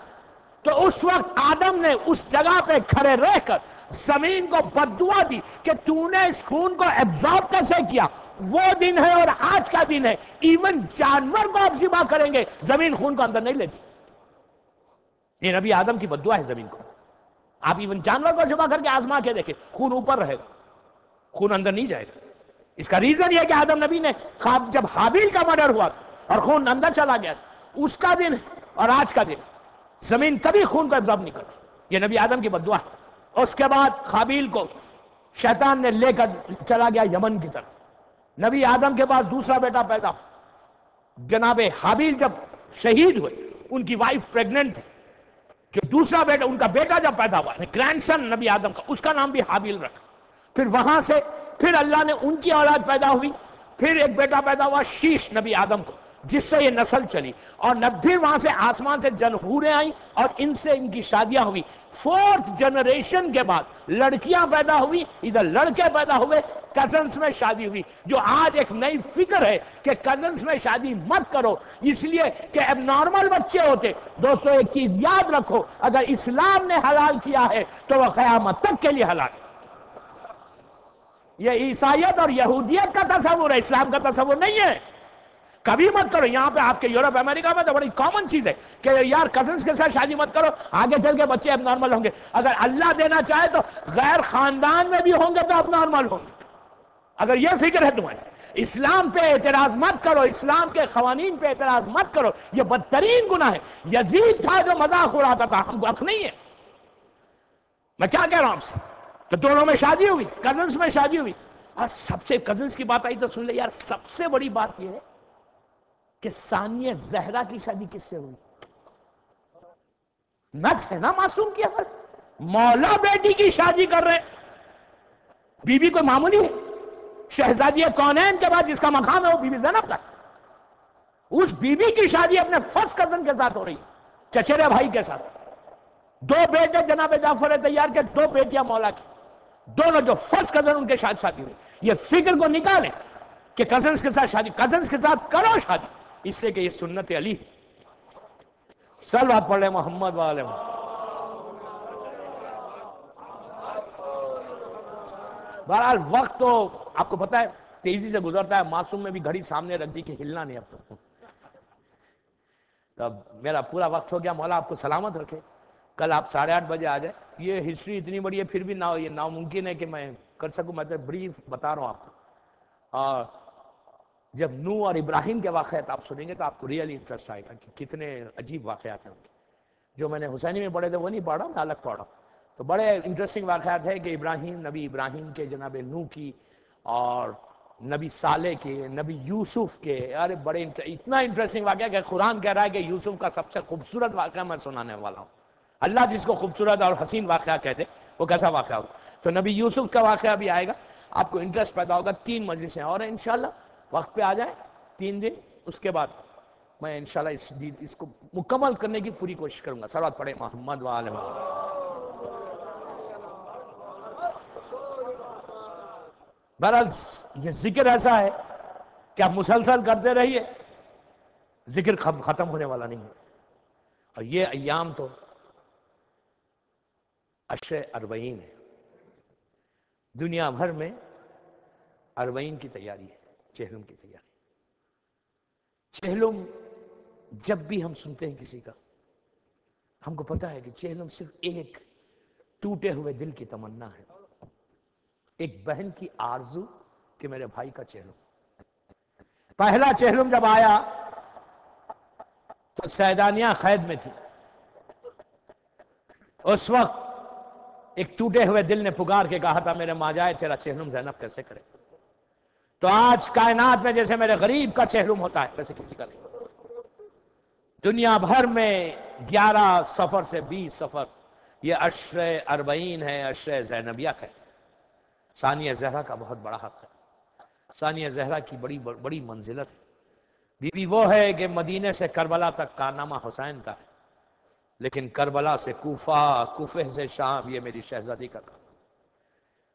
تو اس وقت آدم نے اس جگہ پہ کھڑے رہ کر زمین کو بد دعا دی کہ تو نے اس خون کو ایبزارب کیسے کیا؟ وہ دن ہے اور آج کا دن ہے. ایون جانور کو آپ ذبح کریں گے زمین خون کو اندر نہیں لیتی. یہ نبی آدم کی بد دعا ہے زمین کو. آپ ایون جانور کو ذبح کر کے آزما کے دیکھیں, خون اوپر رہے گا, خون اندر نہیں جائے گا. اس کا ریزن یہ کہ آدم نبی نے خواب جب حابیل کا مرڈر ہوا تھا اور خون اندر چلا گیا تھا, اس کا دن اور آج کا دن زمین کبھی خون کو ابزارب نہیں کرتی. یہ نبی آدم کی بد دعا ہے. اس کے بعد حابیل کو شیطان نے لے کر چلا گیا یمن کی طرف. نبی آدم کے پاس دوسرا بیٹا پیدا ہوا. جناب حابیل جب شہید ہوئے, ان کی وائف پریگننٹ تھی. جو دوسرا بیٹا, ان کا بیٹا جب پیدا ہوا, گرینڈ سن نبی آدم کا, اس کا نام بھی حابیل رکھا. پھر وہاں سے پھر اللہ نے ان کی اولاد پیدا ہوئی. پھر ایک بیٹا پیدا ہوا شیش نبی آدم کو, جس سے یہ نسل چلی. اور پھر وہاں سے آسمان سے جنہوریں آئیں اور ان سے ان کی شادیاں ہوئی. 4th جنریشن کے بعد لڑکیاں پیدا ہوئی, ادھر لڑکے پیدا ہوئے, کزنز میں شادی ہوئی. جو آج ایک نئی فکر ہے کہ کزنز میں شادی مت کرو اس لیے کہ اب نارمل بچے ہوتے. دوستو ایک چیز یاد رکھو, اگر اسلام نے حلال کیا ہے تو وہ قیامت تک کے لیے حلال ہے. یہ عیسائیت اور یہودیت کا تصور ہے, اسلام کا تصور نہیں ہے. کبھی مت کرو. یہاں پہ آپ کے یورپ امریکہ میں تو بڑی کامن چیز ہے کہ یار کزنز کے ساتھ شادی مت کرو, آگے چل کے بچے اب نارمل ہوں گے. اگر اللہ دینا چاہے تو غیر خاندان میں بھی ہوں گے تو اب نارمل ہوں گے. اگر یہ فکر ہے تمہیں, اسلام پہ اعتراض مت کرو, اسلام کے قوانین پہ اعتراض مت کرو. یہ بدترین گناہ ہے. یزید تھا جو مذاق اڑاتا تھا, ہم کو حق نہیں ہے. میں کیا کہہ رہا ہوں آپ سے, تو دونوں میں شادی ہوئی, کزنز میں شادی ہوئی. اور سب سے کزنز کی بات آئی تو سن لے یار, سب سے بڑی بات یہ ہے کہ ثانیہ زہرا کی شادی کس سے ہوئی؟ نس ہے نا معصوم کی. اگر مولا بیٹی کی شادی کر رہے, بی بی کوئی معمولی ہے؟ شہزادی کونین کے بعد جس کا مقام ہے وہ بی بی زینب کا. اس بی بی کی شادی اپنے فرسٹ کزن کے ساتھ ہو رہی, چچیرے بھائی کے ساتھ. 2 بیٹے جناب جعفر تیار کے, 2 بیٹیاں مولا کی, دونوں جو فرسٹ کزن ان کے ساتھ شادی ہوئی. یہ فکر کو نکالیں کہ کزنز کے ساتھ شادی, کزنز کے ساتھ کرو شادی, اس لیے کہ یہ سنت علی. صلوات پڑھ لیں محمد والے محمد. بہرحال وقت تو آپ کو پتا ہے تیزی سے گزرتا ہے. معصوم میں بھی گھڑی سامنے رکھ دی کہ ہلنا نہیں اب تو. اب میرا پورا وقت ہو گیا. مولا آپ کو سلامت رکھے. کل آپ 8:30 بجے آ جائیں. یہ ہسٹری اتنی بڑی ہے پھر بھی یہ ناممکن ہے کہ میں کر سکوں. میں تو بریف بتا رہا ہوں آپ کو. اور جب نوح اور ابراہیم کے واقعات آپ سنیں گے تو آپ کو ریئلی انٹرسٹ آئے گا کہ کتنے عجیب واقعات ہیں. جو میں نے حسینی میں پڑھے تھے وہ نہیں پڑھا, میں الگ پڑھا. تو بڑے انٹرسٹنگ واقعات ہے کہ نبی ابراہیم کے, جناب نوح کی, اور نبی صالح کے, نبی یوسف کے. ارے بڑے اتنا انٹرسٹنگ واقعہ کہ قرآن کہہ رہا ہے کہ یوسف کا سب سے خوبصورت واقعہ میں سنانے والا ہوں. اللہ جس کو خوبصورت اور حسین واقعہ کہتے وہ کیسا واقعہ ہوگا. تو نبی یوسف کا واقعہ بھی آئے گا, آپ کو انٹرسٹ پیدا ہوگا. 3 مجلسیں اور ہیں انشاءاللہ. وقت پہ آ جائیں 3 دن, اس کے بعد میں انشاءاللہ اس کو مکمل کرنے کی پوری کوشش کروں گا. صلوات پڑھیں محمد وآل محمد. بہرحال یہ ذکر ایسا ہے کہ آپ مسلسل کرتے رہیے, ذکر ختم ہونے والا نہیں ہے. اور یہ ایام تو عشر اربعین ہے. دنیا بھر میں اربعین کی تیاری ہے, چہلم کی تیاری. چہلم جب بھی ہم سنتے ہیں کسی کا, ہم کو پتا ہے کہ چہلم صرف ایک ٹوٹے ہوئے دل کی تمنا ہے, ایک بہن کی آرزو کہ میرے بھائی کا چہلم. پہلا چہلم جب آیا تو سیدانیہ قید میں تھی. اس وقت ایک ٹوٹے ہوئے دل نے پکار کے کہا تھا میرے ماں جائے تیرا چہلم زینب کیسے کرے. تو آج کائنات میں جیسے میرے غریب کا چہلم ہوتا ہے ویسے کسی کا نہیں. دنیا بھر میں 11 سفر سے 20 سفر یہ عشر اربعین ہے, عشر زینبیہ کہتے ہیں. ثانیہ زہرا کا بہت بڑا حق ہے. ثانیہ زہرا کی بڑی منزلت ہے. بی بی وہ ہے کہ مدینے سے کربلا تک کارنامہ حسین کا ہے, لیکن کربلا سے کوفہ, کوفہ سے شام یہ میری شہزادی کا کام.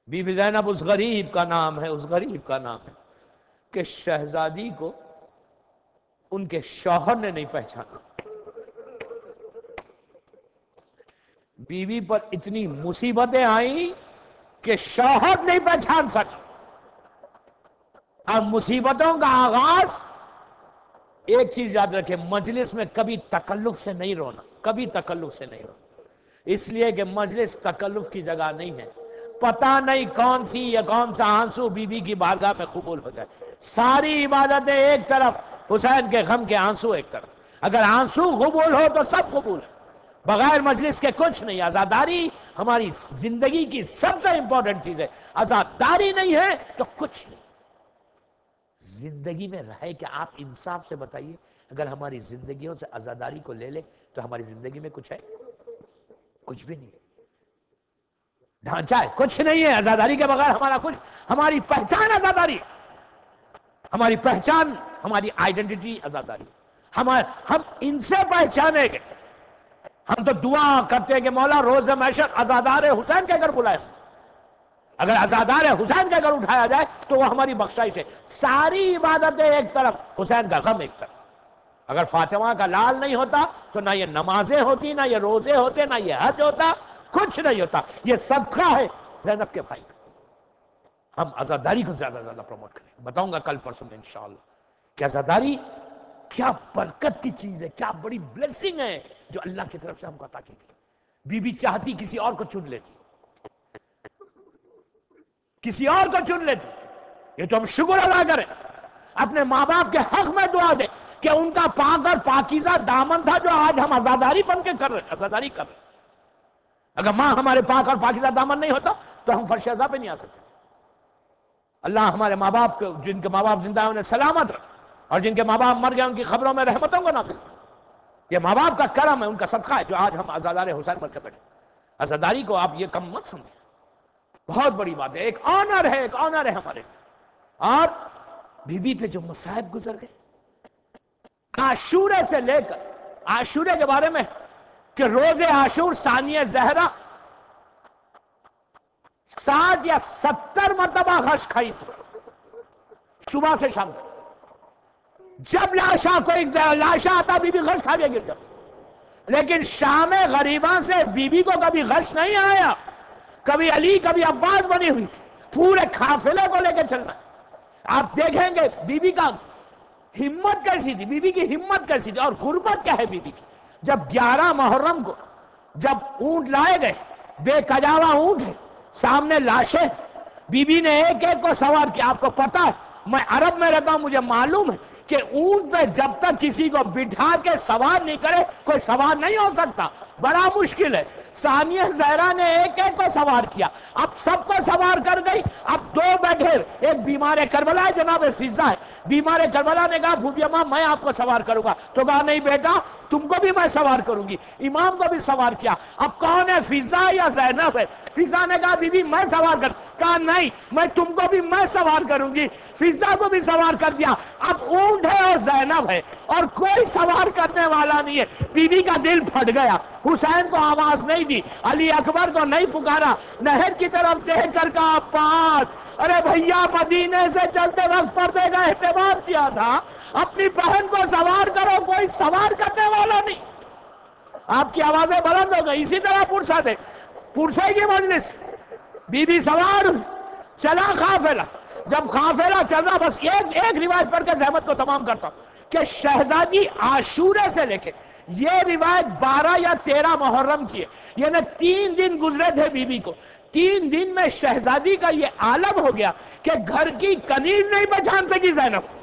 بی بی زینب اس غریب کا نام ہے, اس غریب کا نام ہے کہ شہزادی کو ان کے شوہر نے نہیں پہچانا. بی بی پر اتنی مصیبتیں آئیں کہ شوہر نہیں پہچان سکا. اور مصیبتوں کا آغاز، ایک چیز یاد رکھیں، مجلس میں کبھی تکلف سے نہیں رونا، کبھی تکلف سے نہیں رونا، اس لیے کہ مجلس تکلف کی جگہ نہیں ہے۔ پتہ نہیں کون سی یا کون سا آنسو بی بی کی بارگاہ میں قبول ہو جائے۔ ساری عبادتیں ایک طرف، حسین کے غم کے آنسو ایک طرف۔ اگر آنسو قبول ہو تو سب قبول ہے، بغیر مجلس کے کچھ نہیں۔ عزاداری ہماری زندگی کی سب سے امپورٹنٹ چیز ہے، عزاداری نہیں ہے تو کچھ نہیں۔ زندگی میں رہے کہ آپ انصاف سے بتائیے، اگر ہماری زندگیوں سے عزاداری کو لے لے تو ہماری زندگی میں کچھ ہے؟ کچھ بھی نہیں، ڈھانچہ ہے، کچھ نہیں ہے عزاداری کے بغیر ہمارا کچھ۔ ہماری پہچان عزاداری، ہماری پہچان، ہماری آئیڈینٹی عزاداری۔ ہم ان سے پہچانے گے۔ ہم تو دعا کرتے ہیں کہ مولا روز محشر عزادار حسین کے گھر بلائے، اگر عزادار حسین کے گھر اٹھایا جائے تو وہ ہماری بخشائش ہے۔ ساری عبادتیں ایک طرف، حسین کا غم ایک طرف۔ اگر فاطمہ کا لال نہیں ہوتا تو نہ یہ نمازیں ہوتی، نہ یہ روزے ہوتے، نہ یہ حج ہوتا، کچھ نہیں ہوتا۔ یہ صدقہ ہے زینب کے بھائی کا۔ ہم عزاداری کو زیادہ زیادہ پروموٹ کریں۔ بتاؤں گا کل پرسوں میں انشاءاللہ کہ عزاداری کیا برکت کی چیز ہے، کیا بڑی بلیسنگ ہے جو اللہ کی طرف سے ہم کو عطا کی گئی۔ بی بی چاہتی کسی اور کو چن لیتی، کسی اور کو چن لیتی۔ یہ تو ہم شکر ادا کریں، اپنے ماں باپ کے حق میں دعا دیں کہ ان کا پاک اور پاکیزہ دامن تھا جو آج ہم عزاداری بن کے کر رہے ہیں، عزاداری کر رہے ہیں۔ اگر ماں ہمارے پاک اور پاکیزہ دامن نہیں ہوتا تو ہم فرش عزا پہ نہیں آ سکتے۔ اللہ ہمارے ماں باپ کو، جن کے ماں باپ زندہ ہیں انہیں سلامت رکھ، اور جن کے ماں باپ مر گئے ان کی خبروں میں رحمتوں کو نازل فرما۔ یہ ماں باپ کا کرم ہے، ان کا صدقہ ہے جو آج ہم عزادار حسین بن کے بیٹھے۔ عزاداری کو آپ یہ کم مت سمجھیں، بہت بڑی بات ہے، ایک آنر ہے، ایک آنر ہے ہمارے۔ اور بی بی پہ جو مصائب گزر گئے، عاشورے سے لے کر، عاشورے کے بارے میں کہ روز عاشور ثانیہ زہرا 60 یا 70 مرتبہ غش کھائی تھی، صبح سے شام تک۔ جب لاشا آتا بی بی غش کھا کے گر جاتی، لیکن شام غریباں سے بی بی کو کبھی غش نہیں آیا۔ کبھی علی، کبھی عباس بنی ہوئی تھی، پورے قافلے کو لے کے چلنا۔ آپ دیکھیں گے بی بی کا ہمت کیسی تھی، بی بی کی ہمت کیسی تھی، اور غربت کیا ہے بی بی کی۔ جب 11 محرم کو جب اونٹ لائے گئے، بے کجاوا اونٹ ہے، سامنے لاشیں، بی بی نے ایک ایک کو سوار کیا۔ آپ کو پتا ہے، میں عرب میں رہتا ہوں، مجھے معلوم ہے کہ اونٹ پہ جب تک کسی کو بٹھا کے سوار نہیں کرے کوئی سوار نہیں ہو سکتا، بڑا مشکل ہے۔ ثانیہ زہرا نے ایک ایک کو سوار کیا، اب سب کو سوار کر گئی۔ اب 2 بیٹھے، ایک بیمار کربلا ہے جناب فضا ہے، بیمار کربلا نے کہا پھوپھی اماں میں آپ کو سوار کروں گا، تو کہا نہیں بیٹا تم کو بھی میں سوار کروں گی، امام کو بھی سوار کیا۔ اب کون ہے، فضا یا زینب ہے؟ فضا نے کہا بی بی میں سوار کر، کہا نہیں میں تم کو بھی میں سوار کروں گی، فضا کو بھی سوار کر دیا۔ اب اونٹ ہے اور زینب ہے اور کوئی سوار کرنے والا نہیں ہے۔ بی بی کا دل پھٹ گیا، حسین کو آواز نہیں دی، علی اکبر کو نہیں پکارا، نہر کی طرف دیکھ کر کہا عباس ارے بھیا مدینے سے چلتے وقت پردے کا اہتمام کیا تھا، اپنی بہن کو سوار کرو، کوئی سوار کرنے والا نہیں۔ آپ کی آوازیں بلند ہو گئی۔ اسی طرح پرسا دے، پرسے کی مجلس، بی بی سوار چلا قافلہ۔ جب قافلہ چل رہا، بس ایک روایت پڑھ کے زحمت کو تمام کرتا ہوں کہ شہزادی عاشورے سے لے کے یہ روایت 12 یا 13 محرم کی ہے، یعنی 3 دن گزرے تھے بی بی کو۔ 3 دن میں شہزادی کا یہ عالم ہو گیا کہ گھر کی کنیز نہیں پہچان سکی زینب۔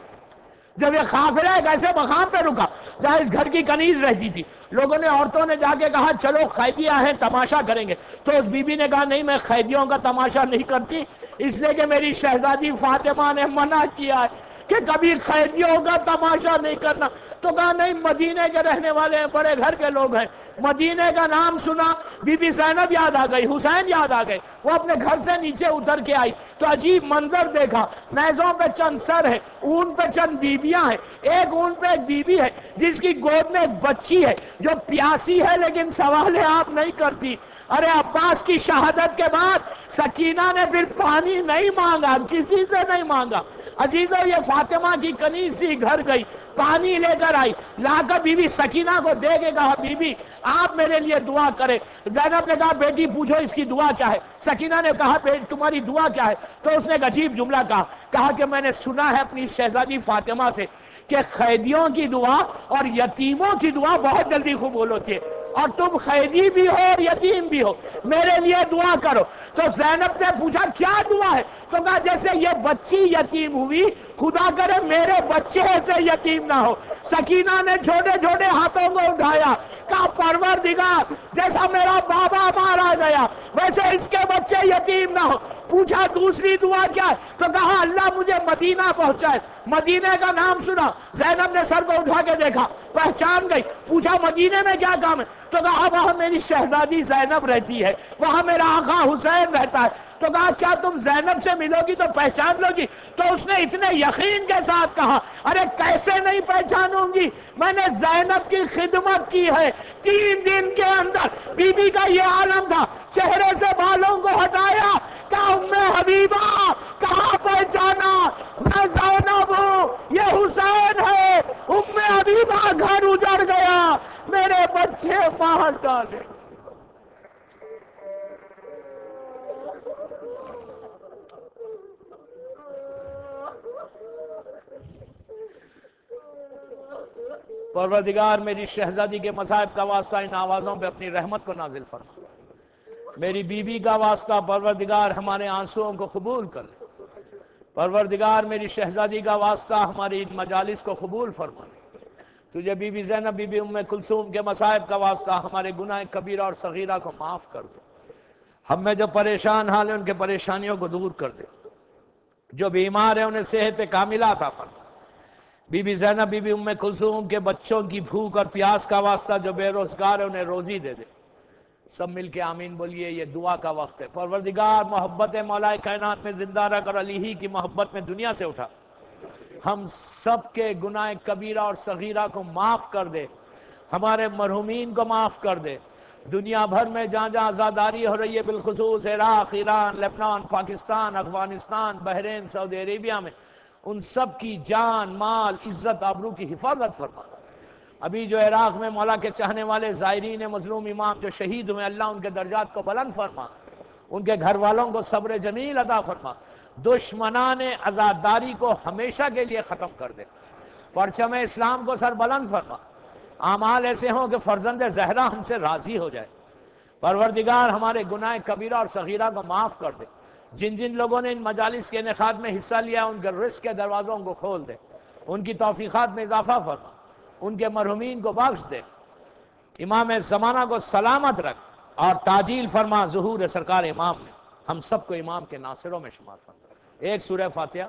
جب یہ قافلہ ایک ایسے مقام پہ رکا جہاں اس گھر کی کنیز رہتی تھی، لوگوں نے، عورتوں نے جا کے کہا چلو قیدیاں ہیں تماشا کریں گے، تو اس بی بی نے کہا نہیں میں قیدیوں کا تماشا نہیں کرتی، اس لیے کہ میری شہزادی فاطمہ نے منع کیا ہے کہ کبھی قیدیوں کا تماشا نہیں کرنا۔ تو کہا نہیں مدینے کے رہنے والے ہیں، بڑے گھر کے لوگ ہیں۔ مدینے کا نام سنا، بی بی زینب یاد آ گئی، حسین یاد آ گئے، وہ اپنے گھر سے نیچے اتر کے آئی تو عجیب منظر دیکھا، نیزوں پہ چند سر ہے، اونٹ پہ چند بیبیاں ہیں، ایک اونٹ پہ ایک بیوی ہے جس کی گود میں ایک بچی ہے جو پیاسی ہے لیکن سوال آپ نہیں کرتی۔ ارے عباس کی شہادت کے بعد سکینہ نے پھر پانی نہیں مانگا، کسی سے نہیں مانگا، عزیزو یہ فاطمہ کی کنیز تھی، گھر گئی، پانی لے کر آئی، لا کر بی بی سکینہ کو دے کے کہا بی بی آپ میرے لیے دعا کرے۔ زینب نے کہا بیٹی پوچھو اس کی دعا کیا ہے؟ سکینہ نے کہا بیٹی تمہاری دعا کیا ہے؟ تو اس نے ایک عجیب جملہ کہا کہ میں نے سنا ہے اپنی شہزادی فاطمہ سے کہ قیدیوں کی دعا اور یتیموں کی دعا بہت جلدی قبول ہوتی ہے، اور تم قیدی بھی ہو اور یتیم بھی ہو، میرے لیے دعا کرو۔ تو زینب نے پوچھا کیا دعا ہے؟ تو کہا جیسے یہ بچی یتیم ہوئی، خدا کرے میرے بچے ایسے یتیم نہ ہو۔ سکینہ نے چھوٹے چھوٹے ہاتھوں کو اٹھایا، کہا پروردگار جیسا میرا بابا مارا گیا ویسے اس کے بچے یتیم نہ ہو۔ پوچھا دوسری دعا کیا ہے؟ تو کہا اللہ مجھے مدینہ پہنچائے۔ مدینے کا نام سنا، زینب نے سر کو اٹھا کے دیکھا، پہچان گئی۔ پوچھا مدینے میں کیا کام ہے؟ تو کہا وہاں میری شہزادی زینب رہتی ہے، وہاں میرا آقا حسین رہتا ہے۔ تو کہا کیا تم زینب سے ملو گی تو پہچان لو گی؟ تو اس نے اتنے یقین کے ساتھ کہا ارے کیسے نہیں پہچانوں گی، میں نے زینب کی خدمت کی ہے۔ 3 دن کے اندر بی بی کا یہ عالم تھا، چہرے سے بالوں کو ہٹایا، کہا ام حبیبہ کہاں پہچانا؟ میں زینب ہوں، یہ حسین ہے۔ ام حبیبہ گھر اجڑ گیا، میرے بچے مار ڈالے۔ پروردگار میری شہزادی کے مصائب کا واسطہ ان آوازوں پہ اپنی رحمت کو نازل فرما۔ میری بیوی کا واسطہ پروردگار ہمارے آنسوؤں کو قبول کر لے۔ پروردگار میری شہزادی کا واسطہ ہماری ان مجالس کو قبول فرما۔ تجھے be be Zainab be be ام کلثوم کے مصائب کا واسطہ ہمارے گناہ کبیرہ اور صغیرہ کو معاف کر دے۔ ہم میں جو پریشان حال ہیں ان کے پریشانیوں کو دور کر دے، جو بیمار ہیں انہیں صحت کاملہ عطا فرما۔ Be be Zainab be be ام کلثوم کے بچوں کی بھوک اور پیاس کا واسطہ جو بے روزگار ہے انہیں روزی دے دے۔ سب مل کے آمین بولیے، یہ دعا کا وقت ہے۔ پروردگار محبت مولا کائنات میں زندہ رکھ اور علی ہی کی محبت میں دنیا سے اٹھا، ہم سب کے گناہ کبیرہ اور صغیرہ کو معاف کر دے، ہمارے مرحومین کو معاف کر دے۔ دنیا بھر میں جہاں جہاں آزاداری ہو رہی ہے، بالخصوص عراق، ایران، لبنان، پاکستان، افغانستان، بحرین، سعودی عربیہ میں، ان سب کی جان، مال، عزت، آبرو کی حفاظت فرما۔ ابھی جو عراق میں مولا کے چاہنے والے زائرین مظلوم امام جو شہید ہوئے، اللہ ان کے درجات کو بلند فرما، ان کے گھر والوں کو صبر جمیل عطا فرما، دشمنان عزاداری کو ہمیشہ کے لیے ختم کر دے، پرچم اسلام کو سر بلند فرما، اعمال ایسے ہوں کہ فرزند زہرا ہم سے راضی ہو جائے۔ پروردگار ہمارے گناہ کبیرہ اور صغیرہ کو معاف کر دے۔ جن جن لوگوں نے ان مجالس کے انعقاد میں حصہ لیا ان کے رزق کے دروازوں کو کھول دے، ان کی توفیقات میں اضافہ فرما، ان کے مرحومین کو بخش دے، امام زمانہ کو سلامت رکھ اور تعجیل فرما ظہور سرکار امام میں، ہم سب کو امام کے ناصروں میں شمار فرما۔ ایک سورہ فاتحہ